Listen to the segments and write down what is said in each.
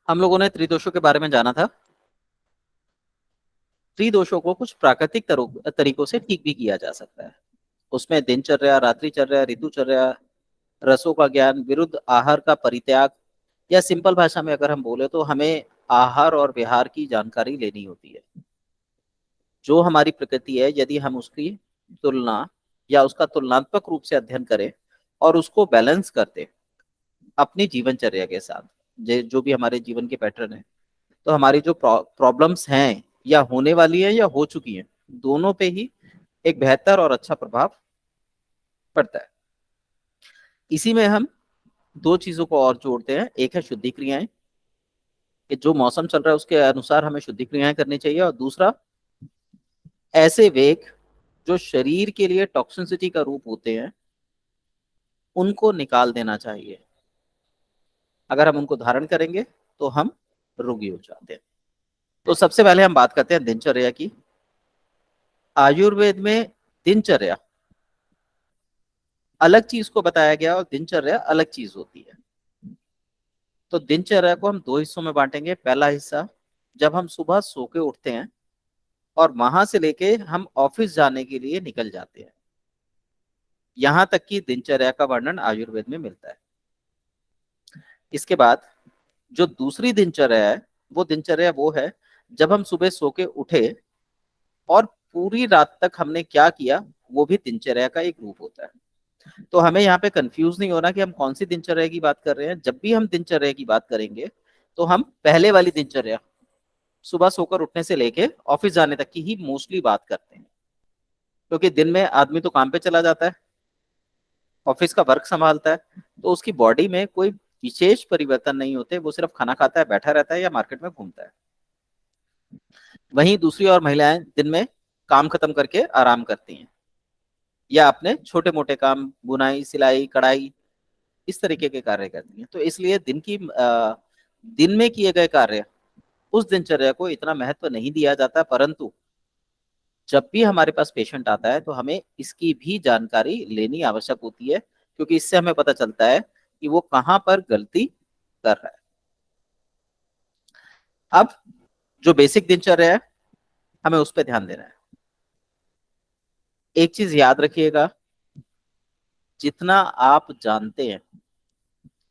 हम लोगों ने त्रिदोषों के बारे में जाना था। त्रिदोषों को कुछ प्राकृतिक तरीकों से ठीक भी किया जा सकता है। उसमें दिनचर्या, रात्रिचर्या, ऋतुचर्या, रसों का ज्ञान, विरुद्ध आहार का परित्याग, या सिंपल भाषा में अगर हम बोले तो हमें आहार और विहार की जानकारी लेनी होती है। जो हमारी प्रकृति है, यदि हम उसकी तुलना या उसका तुलनात्मक रूप से अध्ययन करें और उसको बैलेंस करते अपनी जीवनचर्या के साथ, जो भी हमारे जीवन के पैटर्न है, तो हमारी जो प्रॉब्लम्स हैं या होने वाली है या हो चुकी हैं, दोनों पे ही एक बेहतर और अच्छा प्रभाव पड़ता है। इसी में हम दो चीजों को और जोड़ते हैं। एक है शुद्धि क्रियाएं, कि जो मौसम चल रहा है उसके अनुसार हमें शुद्धि क्रियाएं करनी चाहिए, और दूसरा ऐसे वेग जो शरीर के लिए टॉक्सिसिटी का रूप होते हैं, उनको निकाल देना चाहिए। अगर हम उनको धारण करेंगे तो हम रोगी हो जाते हैं। तो सबसे पहले हम बात करते हैं दिनचर्या की। आयुर्वेद में दिनचर्या अलग चीज को बताया गया और दिनचर्या अलग चीज होती है। तो दिनचर्या को हम दो हिस्सों में बांटेंगे। पहला हिस्सा, जब हम सुबह सो के उठते हैं और वहां से लेके हम ऑफिस जाने के लिए निकल जाते हैं, यहां तक की दिनचर्या का वर्णन आयुर्वेद में मिलता है। इसके बाद जो दूसरी दिनचर्या है, वो है जब हम सुबह सो के उठे और पूरी रात तक हमने क्या किया, वो भी दिनचर्या का एक रूप होता है। तो हमें यहाँ पे कंफ्यूज नहीं होना कि हम कौन सी दिनचर्या की बात कर रहे हैं। जब भी हम दिनचर्या की बात करेंगे तो हम पहले वाली दिनचर्या, सुबह सोकर उठने से लेके ऑफिस जाने तक की ही मोस्टली बात करते हैं। क्योंकि दिन में आदमी तो काम पे चला जाता है, ऑफिस का वर्क संभालता है, तो उसकी बॉडी में कोई विशेष परिवर्तन नहीं होते। वो सिर्फ खाना खाता है, बैठा रहता है या मार्केट में घूमता है। वहीं दूसरी और महिलाएं दिन में काम खत्म करके आराम करती हैं, या अपने छोटे मोटे काम, बुनाई, सिलाई, कढ़ाई, इस तरीके के कार्य करती हैं। तो इसलिए दिन में किए गए कार्य, उस दिनचर्या को इतना महत्व नहीं दिया जाता। परंतु जब भी हमारे पास पेशेंट आता है तो हमें इसकी भी जानकारी लेनी आवश्यक होती है, क्योंकि इससे हमें पता चलता है कि वो कहाँ पर गलती कर रहा है। अब जो बेसिक दिनचर्या है, हमें उस पर ध्यान देना है। एक चीज याद रखिएगा, जितना आप जानते हैं,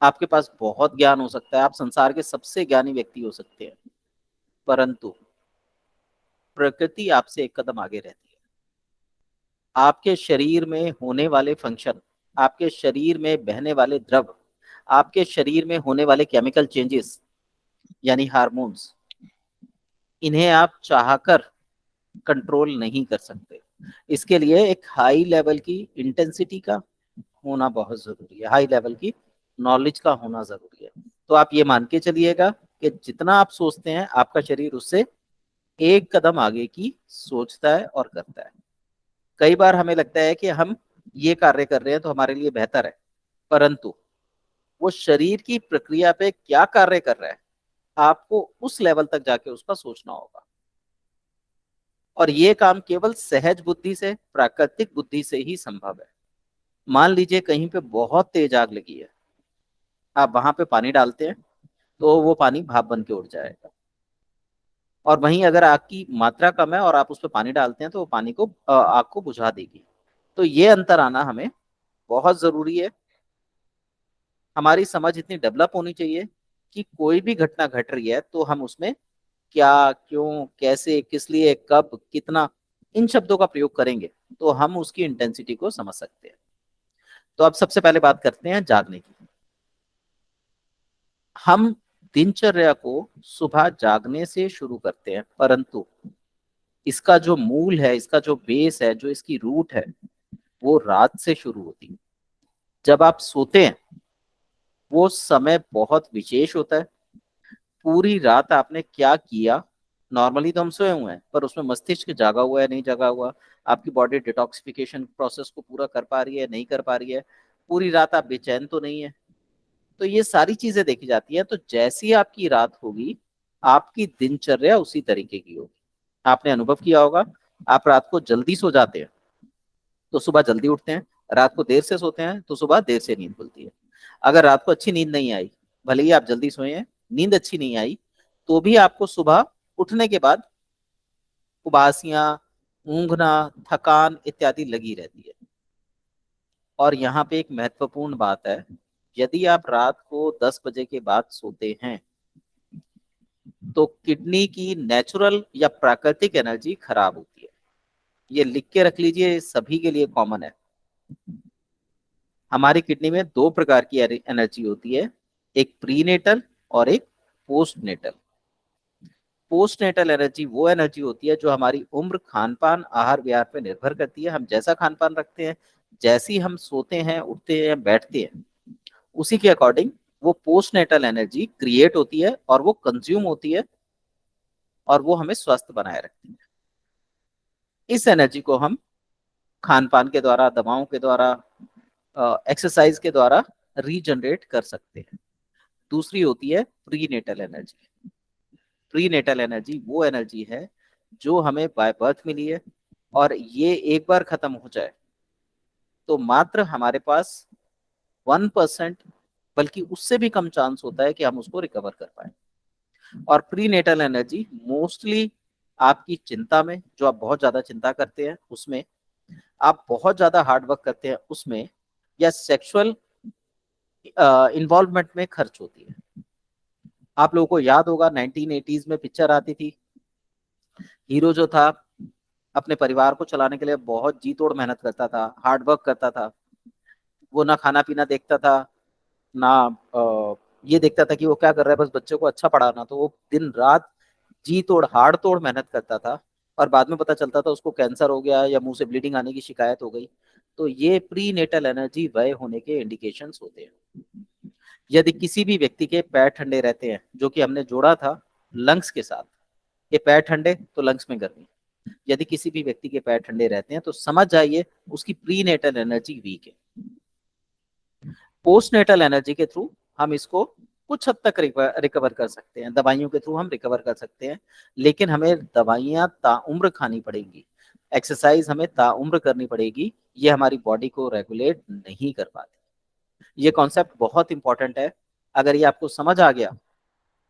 आपके पास बहुत ज्ञान हो सकता है, आप संसार के सबसे ज्ञानी व्यक्ति हो सकते हैं, परंतु प्रकृति आपसे एक कदम आगे रहती है। आपके शरीर में होने वाले फंक्शन, आपके शरीर में बहने वाले द्रव, आपके शरीर में होने वाले केमिकल चेंजेस यानी हार्मोन्स, इन्हें आप चाहकर कंट्रोल नहीं कर सकते। इसके लिए एक हाई लेवल की इंटेंसिटी का होना बहुत जरूरी है, हाई लेवल की नॉलेज का होना जरूरी है। तो आप ये मान के चलिएगा कि जितना आप सोचते हैं, आपका शरीर उससे एक कदम आगे की सोचता है और करता है। कई बार हमें लगता है कि हम ये कार्य कर रहे हैं तो हमारे लिए बेहतर है, परंतु वो शरीर की प्रक्रिया पे क्या कार्य कर रहा है, आपको उस लेवल तक जाके उसका सोचना होगा। और ये काम केवल सहज बुद्धि से, प्राकृतिक बुद्धि से ही संभव है। मान लीजिए कहीं पे बहुत तेज आग लगी है, आप वहां पे पानी डालते हैं तो वो पानी भाप बन के उड़ जाएगा। और वहीं अगर आग की मात्रा कम है और आप उस पर पानी डालते हैं तो वो पानी को आग को बुझा देगी। तो ये अंतर आना हमें बहुत जरूरी है। हमारी समझ इतनी डेवलप होनी चाहिए कि कोई भी घटना घट रही है तो हम उसमें क्या, क्यों, कैसे, किस लिए, कब, कितना, इन शब्दों का प्रयोग करेंगे तो हम उसकी इंटेंसिटी को समझ सकते हैं। तो अब सबसे पहले बात करते हैं जागने की। हम दिनचर्या को सुबह जागने से शुरू करते हैं, परंतु इसका जो मूल है, इसका जो बेस है, जो इसकी रूट है, वो रात से शुरू होती है। जब आप सोते हैं वो समय बहुत विशेष होता है। पूरी रात आपने क्या किया, नॉर्मली तो हम सोए हुए हैं, पर उसमें मस्तिष्क जागा हुआ है, नहीं जागा हुआ, आपकी बॉडी डिटॉक्सिफिकेशन प्रोसेस को पूरा कर पा रही है, नहीं कर पा रही है, पूरी रात आप बेचैन तो नहीं है। तो ये सारी चीजें देखी जाती है। तो जैसी आपकी रात होगी, आपकी दिनचर्या उसी तरीके की होगी। आपने अनुभव किया होगा, आप रात को जल्दी सो जाते हैं तो सुबह जल्दी उठते हैं, रात को देर से सोते हैं तो सुबह देर से नींद खुलती है। अगर रात को अच्छी नींद नहीं आई, भले ही आप जल्दी सोए हैं, नींद अच्छी नहीं आई, तो भी आपको सुबह उठने के बाद उबासियां, ऊंघना, थकान इत्यादि लगी रहती है। और यहाँ पे एक महत्वपूर्ण बात है, यदि आप रात को 10 बजे के बाद सोते हैं तो किडनी की नेचुरल या प्राकृतिक एनर्जी खराब होती है। ये लिख के रख लीजिए, ये सभी के लिए कॉमन है। हमारी किडनी में दो प्रकार की एनर्जी होती है, एक प्रीनेटल और एक post natal. Post natal energy वो एनर्जी होती है जो हमारी उम्र, खान पान, आहार विहार पे निर्भर करती है। हम जैसा खान पान रखते हैं, जैसी हम सोते हैं, उठते हैं, बैठते हैं, उसी के अकॉर्डिंग वो पोस्ट नेटल एनर्जी क्रिएट होती है और वो कंज्यूम होती है और वो हमें स्वस्थ बनाए रखती है। इस एनर्जी को हम खान पान के द्वारा, दवाओं के द्वारा, एक्सरसाइज के द्वारा रीजनरेट कर सकते हैं। दूसरी होती है प्रीनेटल एनर्जी। प्रीनेटल एनर्जी वो एनर्जी है जो हमें बाय बर्थ मिली है, और ये एक बार खत्म हो जाए तो मात्र हमारे पास 1%, बल्कि उससे भी कम चांस होता है कि हम उसको रिकवर कर पाए। और प्रीनेटल एनर्जी मोस्टली आपकी चिंता में, जो आप बहुत ज्यादा चिंता करते हैं उसमें, आप बहुत ज्यादा हार्ड वर्क करते हैं उसमें, या सेक्सुअल इन्वॉल्वमेंट में खर्च होती है। आप लोगों को याद होगा 1980s में पिक्चर आती थी, हीरो जो था अपने परिवार को चलाने के लिए बहुत जी तोड़ मेहनत करता था, हार्ड वर्क करता था। वो ना खाना पीना देखता था, ना ये देखता था कि वो क्या कर रहा है, बस बच्चे को अच्छा पढ़ाना। तो वो दिन रात जी तोड़, हाड़ तोड़ मेहनत करता था, और बाद में पता चलता था उसको कैंसर हो गया या मुंह से ब्लीडिंग आने की शिकायत हो गई। तो ये प्री नेटल एनर्जी व्यय होने के इंडिकेशंस होते हैं। यदि किसी भी व्यक्ति के पैर ठंडे रहते हैं, जो कि हमने जोड़ा था लंग्स के साथ, ये पैर ठंडे तो लंग्स में गर्मी, यदि किसी भी व्यक्ति के पैर ठंडे रहते हैं तो समझ जाइए उसकी प्री नेटल एनर्जी वीक है। पोस्ट नेटल एनर्जी के थ्रू हम इसको कुछ हद तक रिकवर कर सकते हैं, दवाइयों के थ्रू हम रिकवर कर सकते हैं, लेकिन हमें दवाइयां ताउम्र खानी पड़ेंगी, एक्सरसाइज हमें ताउम्र करनी पड़ेगी, ये हमारी बॉडी को रेगुलेट नहीं कर पाती। ये कॉन्सेप्ट बहुत इंपॉर्टेंट है। अगर ये आपको समझ आ गया,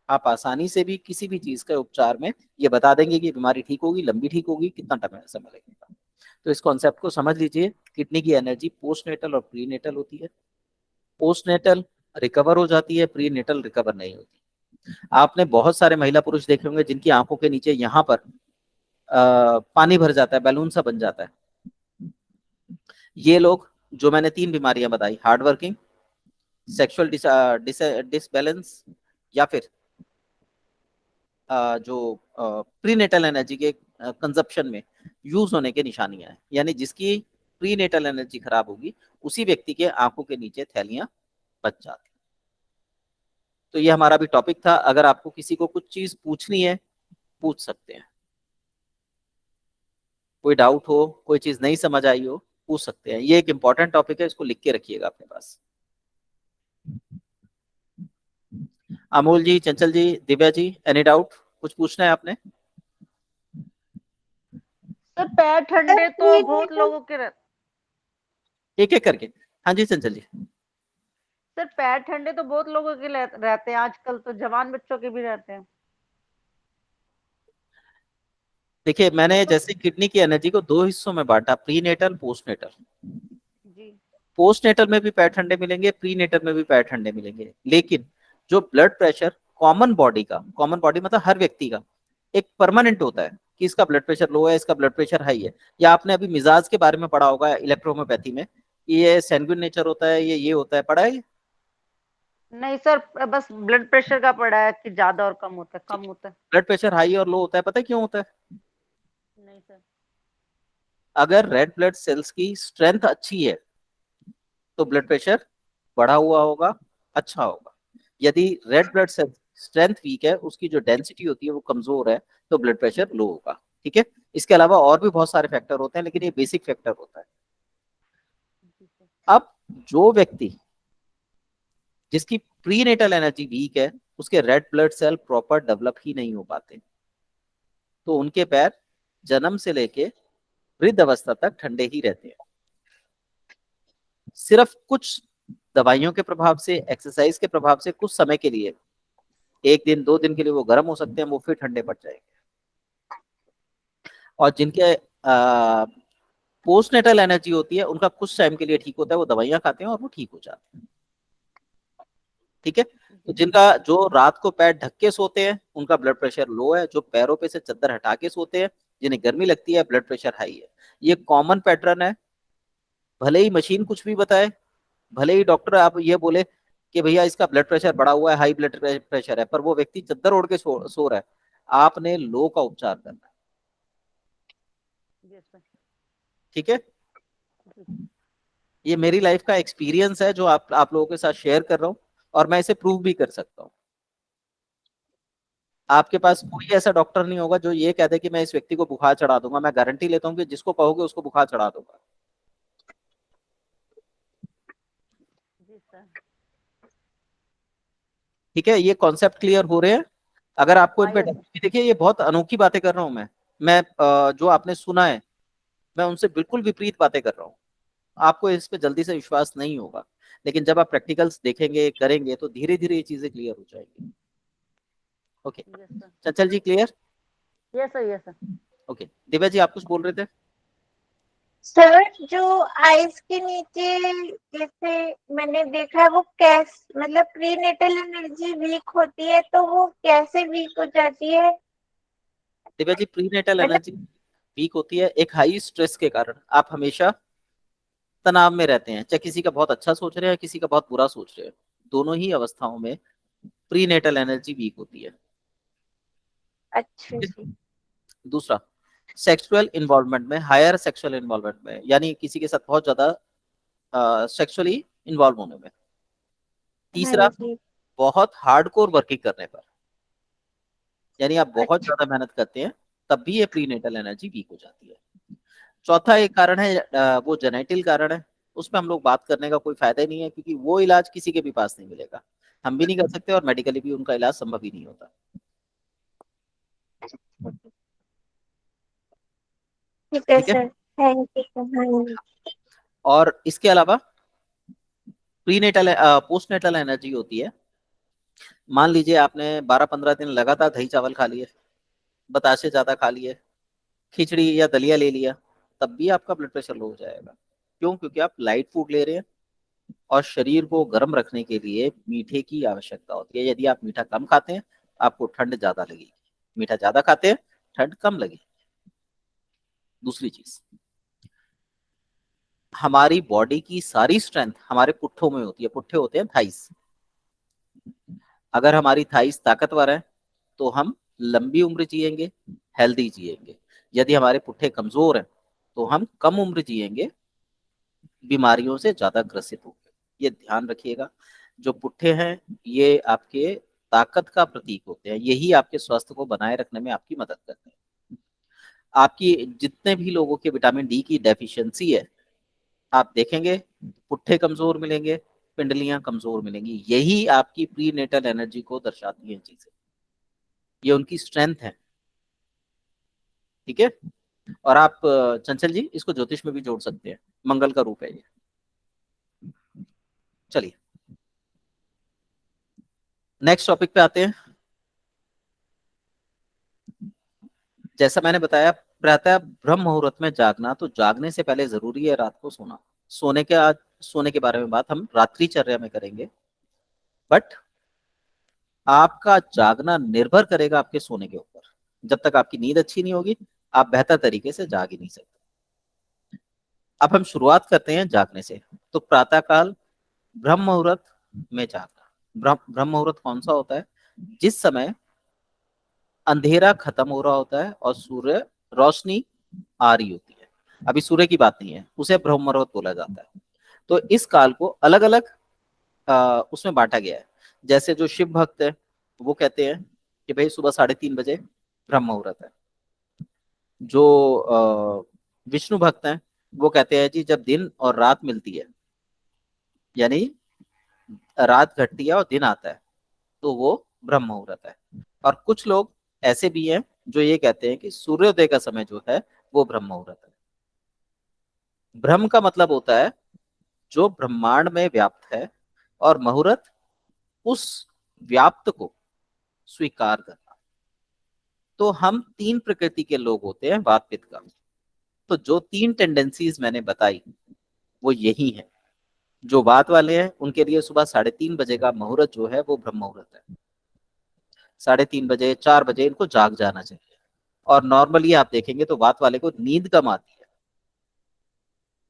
आप आसानी से भी किसी भी चीज के उपचार में ये बता देंगे कि बीमारी ठीक होगी, लंबी ठीक होगी, कितना समय लगेगा। तो इस कॉन्सेप्ट को समझ लीजिए, किडनी की एनर्जी पोस्ट नेटल और प्री नेटल होती है। पोस्ट नेटल रिकवर हो जाती है, प्री नेटल रिकवर नहीं होती। आपने बहुत सारे महिला पुरुष देखे होंगे जिनकी आंखों के नीचे यहाँ पर पानी भर जाता है, बैलून सा बन जाता है। ये लोग, जो मैंने 3 बीमारियां बताई, हार्ड वर्किंग, सेक्सुअल डिसबैलेंस, या फिर जो प्रीनेटल एनर्जी के कंजप्शन में यूज होने के निशानियां हैं, यानी जिसकी प्रीनेटल एनर्जी खराब होगी उसी व्यक्ति के आंखों के नीचे थैलियां बच जाती। तो ये हमारा भी टॉपिक था। अगर आपको किसी को कुछ चीज पूछनी है, पूछ सकते हैं। कोई डाउट हो, कोई चीज नहीं समझ आई हो, पूछ सकते हैं। ये एक इंपॉर्टेंट टॉपिक है, इसको लिख के रखिएगा अपने पास। अमोल जी, चंचल जी, दिव्या जी, एनी डाउट? कुछ पूछना है आपने? सर पैर ठंडे तो बहुत लोगों के एक एक करके। हाँ जी चंचल जी। सर पैर ठंडे तो बहुत लोगों के रहते हैं, आजकल तो जवान बच्चों के भी रहते हैं। देखिए, मैंने तो जैसे किडनी की एनर्जी को 2 हिस्सों में बांटा, प्री नेटल, पोस्ट नेटल। जी पोस्ट नेटल में भी पैर ठंडे मिलेंगे, प्री नेटल में भी पैर ठंडे मिलेंगे, लेकिन जो ब्लड प्रेशर कॉमन बॉडी का, कॉमन बॉडी मतलब हर व्यक्ति का एक परमानेंट होता है कि इसका ब्लड प्रेशर लो है, इसका ब्लड प्रेशर हाई है। या आपने अभी मिजाज के बारे में पढ़ा होगा इलेक्ट्रोहोम्योपैथी में, ये सैंग्विन नेचर होता है, ये होता है, पढ़ा है? नहीं सर, बस ब्लड प्रेशर का पड़ा है कि ज्यादा और कम होता है, ठीक कम है। होता है। ब्लड प्रेशर हाई और लो होता है, पता है क्यों होता है? नहीं सर। अगर रेड ब्लड सेल्स की स्ट्रेंथ अच्छी है तो ब्लड प्रेशर बढ़ा हुआ होगा, अच्छा होगा। यदि red blood cell strength weak है, उसकी जो डेंसिटी होती है वो कमजोर है, तो ब्लड प्रेशर लो होगा। ठीक है। इसके अलावा और भी बहुत सारे फैक्टर होते हैं, लेकिन ये बेसिक फैक्टर होता है। जी सर। अब जो व्यक्ति जिसकी प्रीनेटल एनर्जी वीक है, उसके red blood cell proper develop ही नहीं हो पाते, तो उनके पैर जन्म से लेके वृद्ध अवस्था तक ठंडे ही रहते हैं। सिर्फ कुछ दवाइयों के प्रभाव से, एक्सरसाइज के प्रभाव से कुछ समय के लिए एक दिन 2 दिन के लिए वो गर्म हो सकते हैं, वो फिर ठंडे पड़ जाएंगे। और जिनके पोस्टनेटल एनर्जी होती है, उनका कुछ टाइम के लिए ठीक होता है, वो दवाइयां खाते हैं और वो ठीक हो जाते हैं। ठीक है। तो जी जिनका जो रात को पैर ढक के सोते हैं उनका ब्लड प्रेशर लो है, जो पैरों पे से चादर हटा के सोते हैं जिन्हें गर्मी लगती है ब्लड प्रेशर हाई है। ये कॉमन पैटर्न है। भले ही मशीन कुछ भी बताए, भले ही डॉक्टर आप ये बोले कि भैया इसका ब्लड प्रेशर बढ़ा हुआ है, हाई ब्लड प्रेशर है, पर वो व्यक्ति चादर ओढ़ के सो रहा है। आपने लो का उपचार करना है। जी सर। ठीक है। जी ये मेरी लाइफ का एक्सपीरियंस है जो आप लोगों के साथ शेयर कर रहा हूँ, और मैं इसे प्रूव भी कर सकता हूँ। आपके पास कोई ऐसा डॉक्टर नहीं होगा जो ये कह दे कि मैं इस व्यक्ति को बुखार चढ़ा दूंगा। मैं गारंटी लेता हूँ कि जिसको कहोगे उसको बुखार चढ़ा दूंगा। जी सर। ठीक है, ये कॉन्सेप्ट क्लियर हो रहे हैं? अगर आपको इन हाँ पे यस doubt- सर। देखिए ये बहुत अनोखी बातें कर रहा हूँ मैं जो आपने सुना है, मैं उनसे बिल्कुल विपरीत बातें कर रहा हूँ। आपको इस पे जल्दी से विश्वास नहीं होगा, लेकिन जब आप प्रैक्टिकल्स देखेंगे करेंगे तो धीरे धीरे ये चीजें क्लियर हो जाएंगी। Okay. Yes sir. Chanchal ji clear? Yes sir. Yes sir. Okay, Divya ji आप कुछ बोल रहे थे? सर जो आइस के नीचे जैसे मैंने देखा है वो कैस मतलब प्रीनेटल एनर्जी वीक होती है तो वो कैसे वीक हो जाती है? दिव्या जी, प्रीनेटल मतलब एनर्जी वीक होती है एक हाई स्ट्रेस के कारण। आप हमेशा तनाव में रहते हैं, चाहे किसी का बहुत अच्छा सोच रहे हैं किसी का बहुत बुरा सोच रहे हैं, दोनों ही अवस्थाओं में प्रीनेटल एनर्जी वीक होती है। अच्छा जी। दूसरा, सेक्सुअल इन्वॉल्वमेंट में, हायर सेक्सुअल इन्वॉल्वमेंट में, यानी किसी के साथ बहुत ज्यादा सेक्सुअली इन्वॉल्व होने में। हाँ तीसरा, जी। बहुत हार्डकोर वर्किंग करने पर, यानी आप बहुत अच्छा। ज्यादा मेहनत करते हैं, तब भी ये प्रीनेटल एनर्जी वीक हो जाती है। चौथा एक कारण है वो जेनेटिल कारण है। उस पर हम लोग बात करने का कोई फायदा ही नहीं है, क्योंकि वो इलाज किसी के भी पास नहीं मिलेगा, हम भी नहीं कर सकते, और मेडिकली भी उनका इलाज संभव ही नहीं होता। ठीक है ठीक है। सर। Thank you sir. हाँ जी। और इसके अलावा प्रीनेटल पोस्टनेटल एनर्जी होती है। मान लीजिए आपने 12-15 दिन लगातार दही चावल खा लिए, बतासे ज्यादा खा लिए, खिचड़ी या दलिया ले लिया, तब भी आपका ब्लड प्रेशर लो हो जाएगा। क्यों? क्योंकि आप लाइट फूड ले रहे हैं, और शरीर को गर्म रखने के लिए मीठे की आवश्यकता होती है। यदि आप मीठा कम खाते हैं आपको ठंड ज्यादा लगेगी, मीठा ज्यादा खाते हैं ठंड कम लगेगी। दूसरी चीज, हमारी बॉडी की सारी स्ट्रेंथ हमारे पुट्ठों में होती है। पुट्ठे होते हैं थाइस। अगर हमारी थाइस ताकतवर है तो हम लंबी उम्र जिएंगे, हेल्दी जिएंगे। यदि हमारे पुट्ठे कमजोर हैं तो हम कम उम्र जिएंगे, बीमारियों से ज्यादा ग्रसित होंगे। ये ध्यान रखिएगा। जो पुट्ठे हैं ये आपके ताकत का प्रतीक होते हैं, यही आपके स्वास्थ्य को बनाए रखने में आपकी मदद करते हैं। आपकी जितने भी लोगों के विटामिन डी की डेफिशिएंसी है, आप देखेंगे पुट्ठे कमजोर मिलेंगे, पिंडलियां कमजोर मिलेंगी। यही आपकी प्रीनेटल एनर्जी को दर्शाती है चीजें, ये उनकी स्ट्रेंथ है। ठीक है। और आप चंचल जी इसको ज्योतिष में भी जोड़ सकते हैं, मंगल का रूप है ये। चलिए नेक्स्ट टॉपिक पे आते हैं। जैसा मैंने बताया, प्रातः ब्रह्म मुहूर्त में जागना, तो जागने से पहले जरूरी है रात को सोना। सोने के आज सोने के बारे में बात हम रात्रिचर्या में करेंगे, बट आपका जागना निर्भर करेगा आपके सोने के ऊपर। जब तक आपकी नींद अच्छी नहीं होगी आप बेहतर तरीके से जाग ही नहीं सकते। अब हम शुरुआत करते हैं जागने से। तो प्रातःकाल ब्रह्म मुहूर्त में जागना। ब्रह्म मुहूर्त कौन सा होता है? जिस समय अंधेरा खत्म हो रहा होता है और सूर्य रोशनी आ रही होती है। अभी सूर्य की बात नहीं है, उसे ब्रह्म मुहूर्त बोला जाता है। तो इस काल को अलग अलग उसमें बांटा गया है। जैसे जो शिव भक्त है वो कहते हैं कि भाई सुबह 3:30 बजे ब्रह्म मुहूर्त है। जो विष्णु भक्त हैं वो कहते हैं जी जब दिन और रात मिलती है, यानी रात घटती है और दिन आता है, तो वो ब्रह्म मुहूर्त है। और कुछ लोग ऐसे भी हैं जो ये कहते हैं कि सूर्योदय का समय जो है वो ब्रह्म मुहूर्त है। ब्रह्म का मतलब होता है जो ब्रह्मांड में व्याप्त है, और मुहूर्त उस व्याप्त को स्वीकार करना। तो हम 3 प्रकृति के लोग होते हैं वात पित्त कफ। तो जो 3 टेंडेंसीज मैंने बताई वो यही है। जो वात वाले हैं उनके लिए सुबह 3:30 बजे का मुहूर्त जो है वो ब्रह्म मुहूर्त है। 3:30 बजे 4 बजे इनको जाग जाना चाहिए। और नॉर्मली आप देखेंगे तो वात वाले को नींद कम आती है,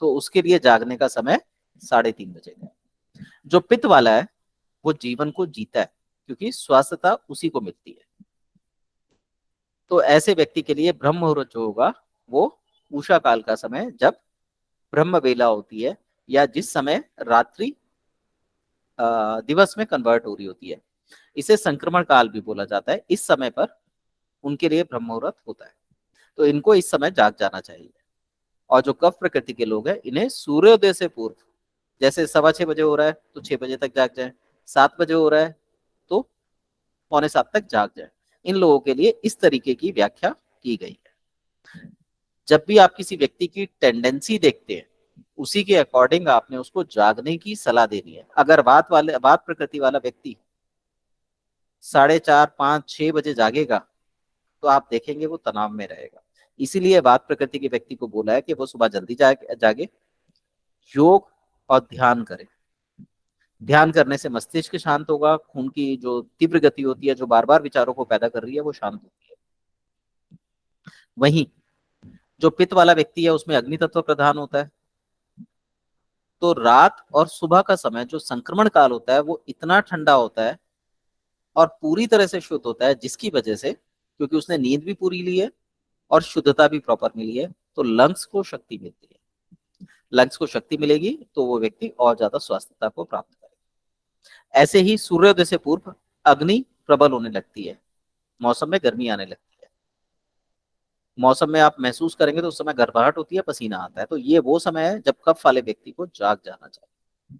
तो उसके लिए जागने का समय 3:30 बजे का है। जो पित्त वाला है वो जीवन को जीता है, क्योंकि स्वास्थ्यता उसी को मिलती है। तो ऐसे व्यक्ति के लिए ब्रह्म मुहूर्त जो होगा वो उषा काल का समय, जब ब्रह्म वेला होती है, या जिस समय रात्रि दिवस में कन्वर्ट हो रही होती है, इसे संक्रमण काल भी बोला जाता है। इस समय पर उनके लिए ब्रह्म मुहूर्त होता है। तो इनको इस समय जाग जाना चाहिए। और जो कफ प्रकृति के लोग हैं इन्हें सूर्योदय से पूर्व, जैसे 6:15 बजे हो रहा है तो 6 बजे तक जाग जाए, 7 बजे हो रहा है तो 6:45 तक जाग जाए। इन लोगों के लिए इस तरीके की व्याख्या की गई है। जब भी आप किसी व्यक्ति की टेंडेंसी देखते हैं, उसी के अकॉर्डिंग आपने उसको जागने की सलाह देनी है। अगर वात प्रकृति वाला व्यक्ति 4:30, 5, 6 बजे जागेगा तो आप देखेंगे वो तनाव में रहेगा। इसीलिए वात प्रकृति के व्यक्ति को बोला है कि वो सुबह जल्दी जागे, योग और ध्यान करे। ध्यान करने से मस्तिष्क शांत होगा, खून की जो तीव्र गति होती है, जो बार बार विचारों को पैदा कर रही है, वो शांत होती है। वहीं जो पित्त वाला व्यक्ति है उसमें अग्नि तत्व प्रधान होता है। तो रात और सुबह का समय जो संक्रमण काल होता है वो इतना ठंडा होता है और पूरी तरह से शुद्ध होता है, जिसकी वजह से, क्योंकि उसने नींद भी पूरी ली है और शुद्धता भी प्रॉपर मिली है, तो लंग्स को शक्ति मिलती है। लंग्स को शक्ति मिलेगी तो वो व्यक्ति और ज्यादा स्वास्थ्यता को प्राप्त करेगा। ऐसे ही सूर्योदय से पूर्व अग्नि प्रबल होने लगती है, मौसम में गर्मी आने लगती है। मौसम में आप महसूस करेंगे तो उस समय गर्माहट होती है, पसीना आता है। तो ये वो समय है जब कफ वाले व्यक्ति को जाग जाना चाहिए।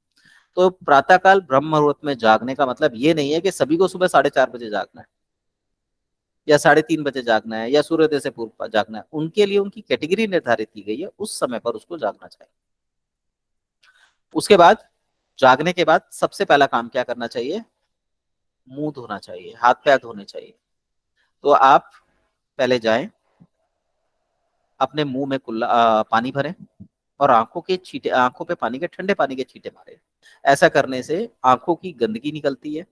तो प्रातःकाल ब्रह्म मुहूर्त में जागने का मतलब ये नहीं है कि सभी को सुबह 4:30 बजे जागना है, या 3:30 बजे जागना है, या सूर्योदय से पूर्व जागना है। उनके लिए उनकी कैटेगरी निर्धारित की गई है, उस समय पर उसको जागना चाहिए। उसके बाद जागने के बाद सबसे पहला काम क्या करना चाहिए? मुंह धोना चाहिए, हाथ पैर धोने चाहिए। तो आप पहले जाएं, अपने मुंह में पानी भरें और आंखों पे पानी के, ठंडे पानी के छींटे मारे। ऐसा करने से आंखों की गंदगी निकलती है,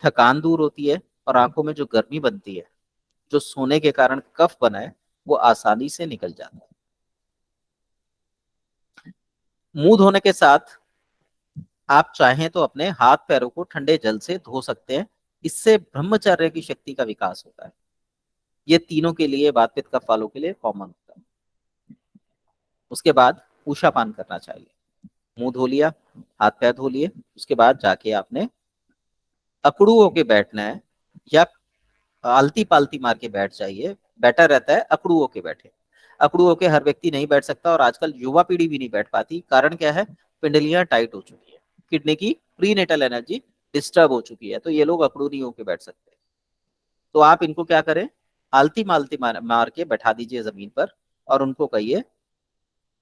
थकान दूर होती है, और आंखों में जो गर्मी बनती है, जो सोने के कारण कफ बना है, वो आसानी से निकल जाता है। मुंह धोने के साथ आप चाहें तो अपने हाथ पैरों को ठंडे जल से धो सकते हैं। इससे ब्रह्मचर्य की शक्ति का विकास होता है। ये तीनों के लिए, वात पित्त कफ वालों के लिए कॉमन होता है। उसके बाद उषापान करना चाहिए। मुंह धो लिया, हाथ पैर धो लिए, उसके बाद जाके आपने अकड़ू होके बैठना है, या आलती पालती मार के बैठ जाइए। बेटर रहता है अकड़ू होके बैठे। अकड़ू होके हर व्यक्ति नहीं बैठ सकता, और आजकल युवा पीढ़ी भी नहीं बैठ पाती। कारण क्या है? पिंडलियां टाइट हो चुकी है, किडनी की प्रीनेटल एनर्जी डिस्टर्ब हो चुकी है, तो ये लोग अकड़ू नहीं होके बैठ सकते। तो आप इनको क्या करें? आलती मालती मार के बैठा दीजिए जमीन पर, और उनको कहिए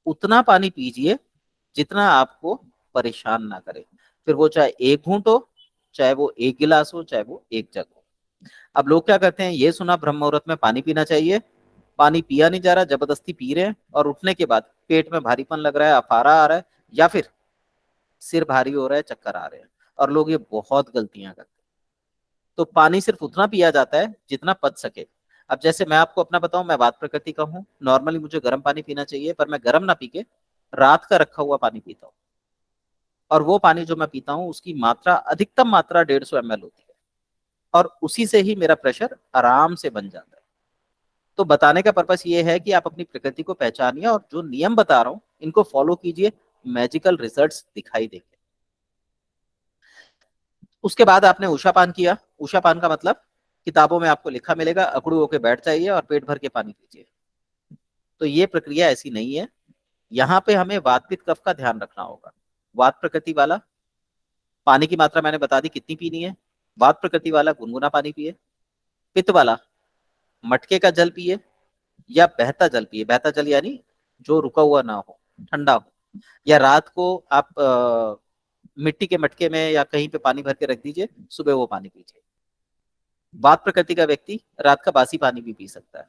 उतना पानी पीजिए जितना आपको परेशान ना करे। फिर वो चाहे 1 घूंट हो, चाहे वो 1 गिलास हो, चाहे वो 1 जग हो। अब लोग क्या करते हैं, ये सुना ब्रह्म मुहूर्त में पानी पीना चाहिए, पानी पिया नहीं जा रहा, जबरदस्ती पी रहे हैं, और उठने के बाद पेट में भारीपन लग रहा है, अफारा आ रहा है, या फिर सिर भारी हो रहा है, चक्कर आ रहे हैं। और लोग ये बहुत गलतियां करते हैं। तो पानी सिर्फ उतना पिया जाता है जितना पच सके। अब जैसे मैं आपको अपना बताऊं, मैं वात प्रकृति का हूं, नॉर्मली मुझे गर्म पानी पीना चाहिए, पर मैं गर्म ना पी के रात का रखा हुआ पानी पीता हूँ। और वो पानी जो मैं पीता हूँ उसकी मात्रा, अधिकतम मात्रा 150 ml होती है, और उसी से ही मेरा प्रेशर आराम से बन जाता है। तो बताने का पर्पस ये है कि आप अपनी प्रकृति को पहचानिए, और जो नियम बता रहा हूं इनको फॉलो कीजिए, मैजिकल रिजल्ट्स दिखाई देंगे। उसके बाद आपने उषापान किया। उषापान का मतलब, किताबों में आपको लिखा मिलेगा, अकड़ू होके बैठ जाइए और पेट भर के पानी पीजिए। तो ये प्रक्रिया ऐसी नहीं है। यहाँ पे हमें वात पित्त कफ का ध्यान रखना होगा। वात प्रकृति वाला, पानी की मात्रा मैंने बता दी कितनी पीनी है। वात प्रकृति वाला गुनगुना पानी पिए। पित्त वाला मटके का जल पिए, या बहता जल पिए। बहता जल यानी जो रुका हुआ ना हो, ठंडा हो। या रात को आप मिट्टी के मटके में या कहीं पे पानी भर के रख दीजिए, सुबह वो पानी पीजिए। वात प्रकृति का व्यक्ति रात का बासी पानी भी पी सकता है।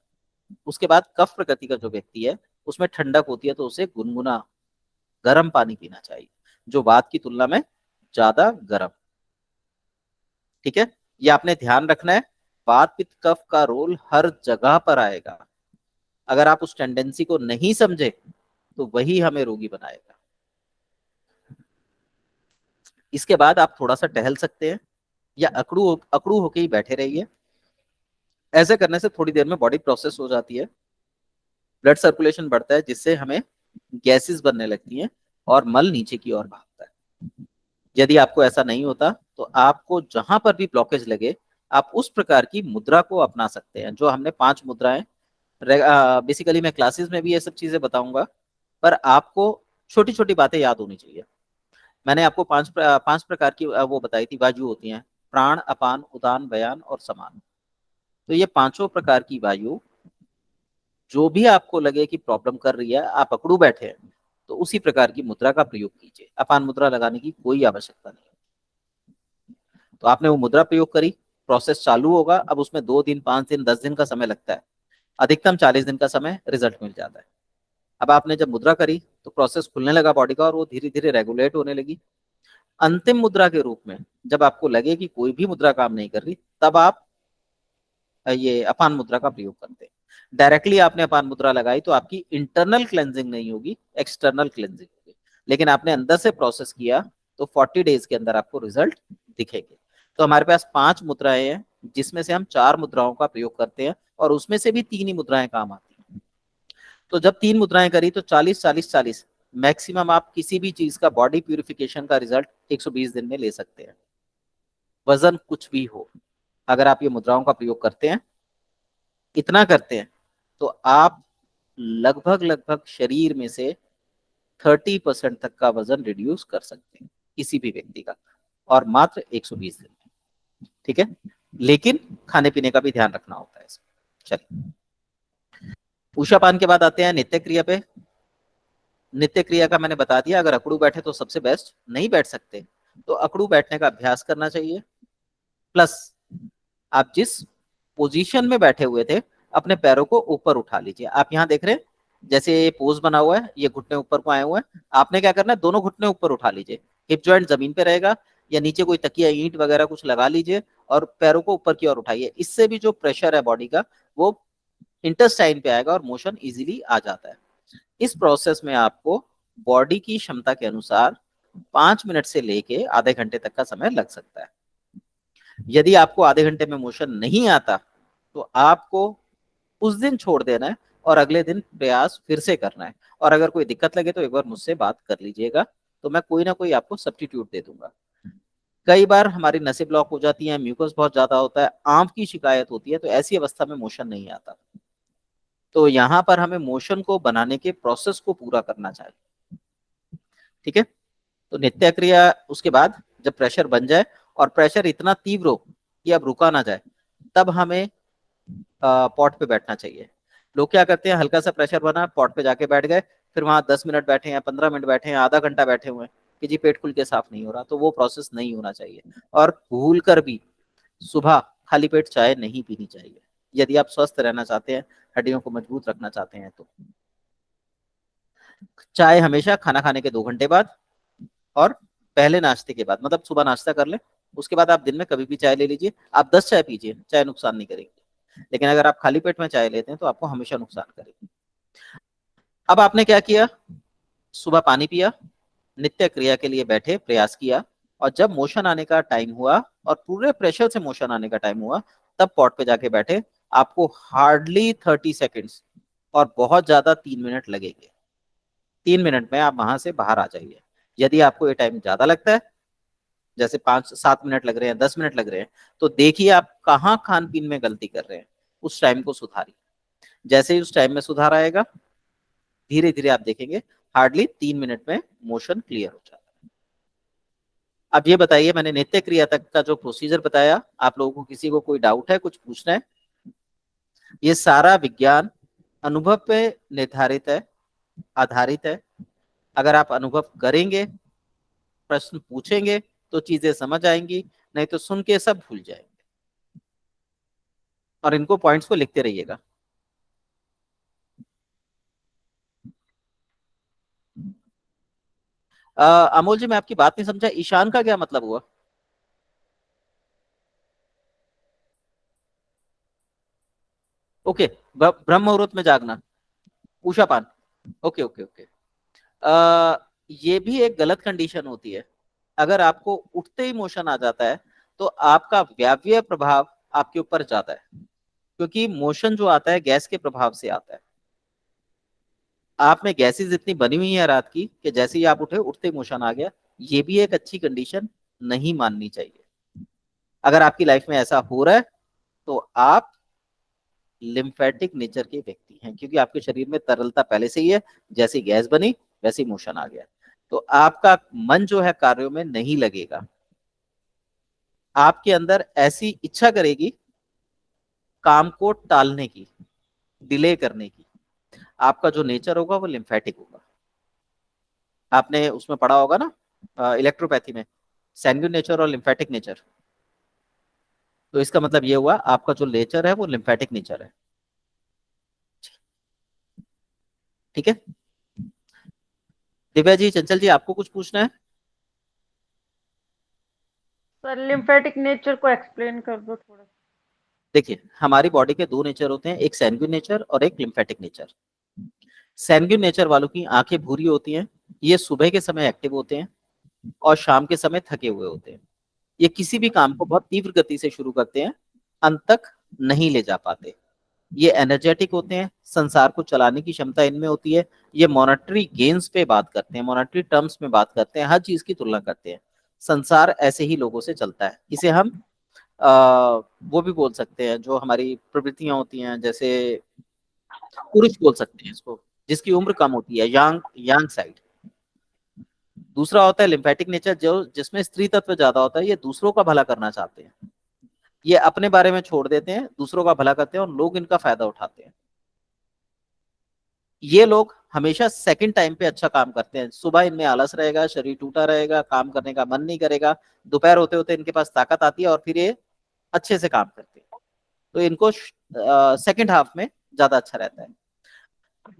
उसके बाद कफ प्रकृति का जो व्यक्ति है उसमें ठंडक होती है, तो उसे गुनगुना गर्म पानी पीना चाहिए, जो वात की तुलना में ज्यादा गर्म। ठीक है, ये आपने ध्यान रखना है। वात पित्त कफ का रोल हर जगह पर आएगा। अगर आप उस टेंडेंसी को नहीं समझे तो वही हमें रोगी बनाएगा। इसके बाद आप थोड़ा सा टहल सकते हैं या अकड़ू अकड़ू होके ही बैठे रहिए। ऐसे करने से थोड़ी देर में बॉडी प्रोसेस हो जाती है, ब्लड सर्कुलेशन बढ़ता है, जिससे हमें गैसेस बनने लगती हैं और मल नीचे की ओर भागता है। यदि आपको ऐसा नहीं होता तो आपको जहां पर भी ब्लॉकेज लगे आप उस प्रकार की मुद्रा को अपना सकते हैं, जो हमने 5 मुद्राएं, बेसिकली मैं क्लासेस में भी ये सब चीजें बताऊंगा, पर आपको छोटी छोटी बातें याद होनी चाहिए। मैंने आपको 5 प्रकार की वो बताई थी, वायु होती हैं, प्राण, अपान, उदान, व्यान और समान। तो ये पांचों प्रकार की वायु, जो भी आपको लगे कि प्रॉब्लम कर रही है, आप अकड़ू बैठे हैं, तो उसी प्रकार की मुद्रा का प्रयोग कीजिए। अपान मुद्रा लगाने की कोई आवश्यकता नहीं। तो आपने वो मुद्रा प्रयोग करी, प्रोसेस चालू होगा। अब उसमें 2 दिन, 5 दिन, 10 दिन का समय लगता है, अधिकतम 40 दिन का समय रिजल्ट मिल जाता है। अब आपने जब मुद्रा करी तो प्रोसेस खुलने लगा बॉडी का और वो धीरे धीरे रेगुलेट होने लगी। अंतिम मुद्रा के रूप में जब आपको लगे कि कोई भी मुद्रा काम नहीं कर रही, तब आप ये अपान मुद्रा का प्रयोग करते हैं। डायरेक्टली आपने अपान मुद्रा लगाई तो आपकी इंटरनल क्लेंजिंग नहीं होगी, एक्सटर्नल क्लेंजिंग होगी। लेकिन आपने अंदर से प्रोसेस किया तो 40 डेज के अंदर आपको रिजल्ट दिखेंगे। तो हमारे पास 5 मुद्राएं हैं, जिसमें से हम 4 मुद्राओं का प्रयोग करते हैं और उसमें से भी 3 ही मुद्राएं काम आती हैं। तो जब 3 मुद्राएं करी तो 40-40-40 मैक्सिमम आप किसी भी चीज का बॉडी प्यूरिफिकेशन का रिजल्ट 120 दिन में ले सकते हैं। वजन कुछ भी हो, अगर आप ये मुद्राओं का प्रयोग करते हैं, इतना करते हैं, तो आप लगभग लगभग शरीर में से 30% तक का वजन रिड्यूस कर सकते हैं किसी भी व्यक्ति का, और मात्र 120 दिन में। ठीक है, लेकिन खाने पीने का भी ध्यान रखना होता है इसमें। चलिए, उषापान के बाद आते हैं नित्य क्रिया पे। नित्य क्रिया का मैंने बता दिया, अगर अकड़ू बैठे तो सबसे बेस्ट, नहीं बैठ सकते तो अकड़ू बैठने का अभ्यास करना चाहिए। प्लस आप जिस पोजीशन में बैठे हुए थे अपने पैरों को ऊपर उठा लीजिए। आप यहाँ देख रहे हैं जैसे ये पोज बना हुआ है, ये घुटने ऊपर को आए हुए हैं, आपने क्या करना है, दोनों घुटने ऊपर उठा लीजिए। हिप जॉइंट जमीन पे रहेगा या नीचे कोई तकिया ईंट वगैरह कुछ लगा लीजिए और पैरों को ऊपर की ओर उठाइए। इससे भी जो प्रेशर है बॉडी का वो इंटेस्टाइन पे आएगा और मोशन इजीली आ जाता है। इस प्रोसेस में आपको बॉडी की क्षमता के अनुसार 5 मिनट से लेके आधे घंटे तक का समय लग सकता है। यदि आपको आधे घंटे में मोशन नहीं आता तो आपको उस दिन छोड़ देना है और अगले दिन प्रयास फिर से करना है। और अगर कोई दिक्कत लगे तो एक बार मुझसे बात कर लीजिएगा, तो मैं कोई ना कोई आपको सब्स्टिट्यूट दे दूंगा। कई बार हमारी नसें ब्लॉक हो जाती हैं, म्यूकस बहुत ज्यादा होता है, आंख की शिकायत होती है, तो ऐसी अवस्था में मोशन नहीं आता। तो यहाँ पर हमें मोशन को बनाने के प्रोसेस को पूरा करना चाहिए। ठीक है, तो नित्य क्रिया उसके बाद जब प्रेशर बन जाए और प्रेशर इतना तीव्र हो कि अब रुका ना जाए, तब हमें पॉट पे बैठना चाहिए। लोग क्या करते हैं, हल्का सा प्रेशर बना, पॉट पे जाके बैठ गए, फिर वहां 10 मिनट बैठे हैं, 15 मिनट बैठे हैं, आधा घंटा बैठे हुए हैं कि जी पेट खुल के साफ नहीं हो रहा। तो वो प्रोसेस नहीं होना चाहिए। और भूल कर भी सुबह खाली पेट चाय नहीं पीनी चाहिए, यदि आप स्वस्थ रहना चाहते हैं, हड्डियों को मजबूत रखना चाहते हैं। तो चाय हमेशा खाना खाने के 2 घंटे बाद और पहले नाश्ते के बाद, मतलब सुबह नाश्ता कर ले, उसके बाद आप दिन में कभी भी चाय ले लीजिए। आप 10 चाय पीजिए, चाय नुकसान नहीं करेगी। लेकिन अगर आप खाली पेट में चाय लेते हैं तो आपको हमेशा नुकसान करेगी। अब आपने क्या किया, सुबह पानी पिया, नित्य क्रिया के लिए बैठे, प्रयास किया, और जब मोशन आने का टाइम हुआ और पूरे प्रेशर से मोशन आने का टाइम हुआ, तब पॉट पे जाके बैठे। आपको हार्डली 30 सेकेंड्स और बहुत ज्यादा 3 मिनट लगेंगे। 3 मिनट में आप वहां से बाहर आ जाइए। यदि आपको ये टाइम ज्यादा लगता है, जैसे 5-7 मिनट लग रहे हैं, 10 मिनट लग रहे हैं, तो देखिए आप कहाँ खान पीन में गलती कर रहे हैं, उस टाइम को सुधारिए। जैसे ही उस टाइम में सुधार आएगा, धीरे धीरे आप देखेंगे हार्डली 3 मिनट में मोशन क्लियर हो जाता है। अब ये बताइए, मैंने नित्य क्रिया तक का जो प्रोसीजर बताया, आप लोगों को किसी को कोई डाउट है, कुछ पूछना है? ये सारा विज्ञान अनुभव पे निर्धारित है, आधारित है। अगर आप अनुभव करेंगे, प्रश्न पूछेंगे, तो चीजें समझ आएंगी, नहीं तो सुन के सब भूल जाएंगे। और इनको पॉइंट्स को लिखते रहिएगा। अमोल जी, मैं आपकी बात नहीं समझा, ईशान का क्या मतलब हुआ? ओके, ब्रह्म मुहूर्त में जागना, उषा पान। Okay okay okay. ये भी एक गलत कंडीशन होती है। अगर आपको उठते ही मोशन आ जाता है तो आपका वायव्य प्रभाव आपके ऊपर जाता है, क्योंकि मोशन जो आता है गैस के प्रभाव से आता है। आप में गैसेज इतनी बनी हुई है रात की कि जैसे ही आप उठे, उठते ही मोशन आ गया। ये भी एक अच्छी कंडीशन नहीं माननी चाहिए। अगर आपकी लाइफ में ऐसा हो रहा है तो आप लिम्फेटिक नेचर के व्यक्ति हैं, क्योंकि आपके शरीर में तरलता पहले से ही है। जैसे गैस बनी वैसे ही मोशन आ गया, तो आपका मन जो है कार्यों में नहीं लगेगा। आपके अंदर ऐसी इच्छा करेगी काम को टालने की, डिले करने की। आपका जो नेचर होगा वो लिम्फेटिक होगा। आपने उसमें पढ़ा होगा ना इलेक्ट्रोपैथी में, सैंग्यून नेचर और लिम्फेटिक नेचर। तो इसका मतलब ये हुआ आपका जो नेचर है वो लिम्फेटिक नेचर है। ठीक है दिव्या जी, चंचल जी, आपको कुछ पूछना है? सर लिम्फेटिक नेचर को एक्सप्लेन कर दो थोड़ा। देखिए, हमारी बॉडी के दो नेचर होते हैं, एक सैंग्यून नेचर और एक लिम्फेटिक नेचर। सैंग्यून नेचर वालों की आंखें भूरी होती हैं। ये सुबह के समय एक्टिव होते हैं और शाम के समय थके हुए होते हैं। ये किसी भी काम को बहुत तीव्र गति से शुरू करते हैं, अंत तक नहीं ले जा पाते। ये एनर्जेटिक होते हैं, संसार को चलाने की क्षमता इनमें होती है। ये मॉनेटरी गेन्स पे बात करते हैं, मॉनेटरी टर्म्स में बात करते हैं, हर चीज की तुलना करते हैं। संसार ऐसे ही लोगों से चलता है। इसे हम वो भी बोल सकते हैं, जो हमारी प्रवृत्तियां होती हैं, जैसे पुरुष बोल सकते हैं इसको, जिसकी उम्र कम होती है, यांग यांग साइड। दूसरा होता है लिम्फेटिक नेचर, जो जिसमें स्त्री तत्व ज्यादा होता है। ये दूसरों का भला करना चाहते हैं, ये अपने बारे में छोड़ देते हैं, दूसरों का भला करते हैं और लोग इनका फायदा उठाते हैं। ये लोग हमेशा सेकंड टाइम पे अच्छा काम करते हैं। सुबह इनमें आलस रहेगा, शरीर टूटा रहेगा, काम करने का मन नहीं करेगा। दोपहर होते होते इनके पास ताकत आती है और फिर ये अच्छे से काम करते हैं। तो इनको सेकंड हाफ में ज्यादा अच्छा रहता है।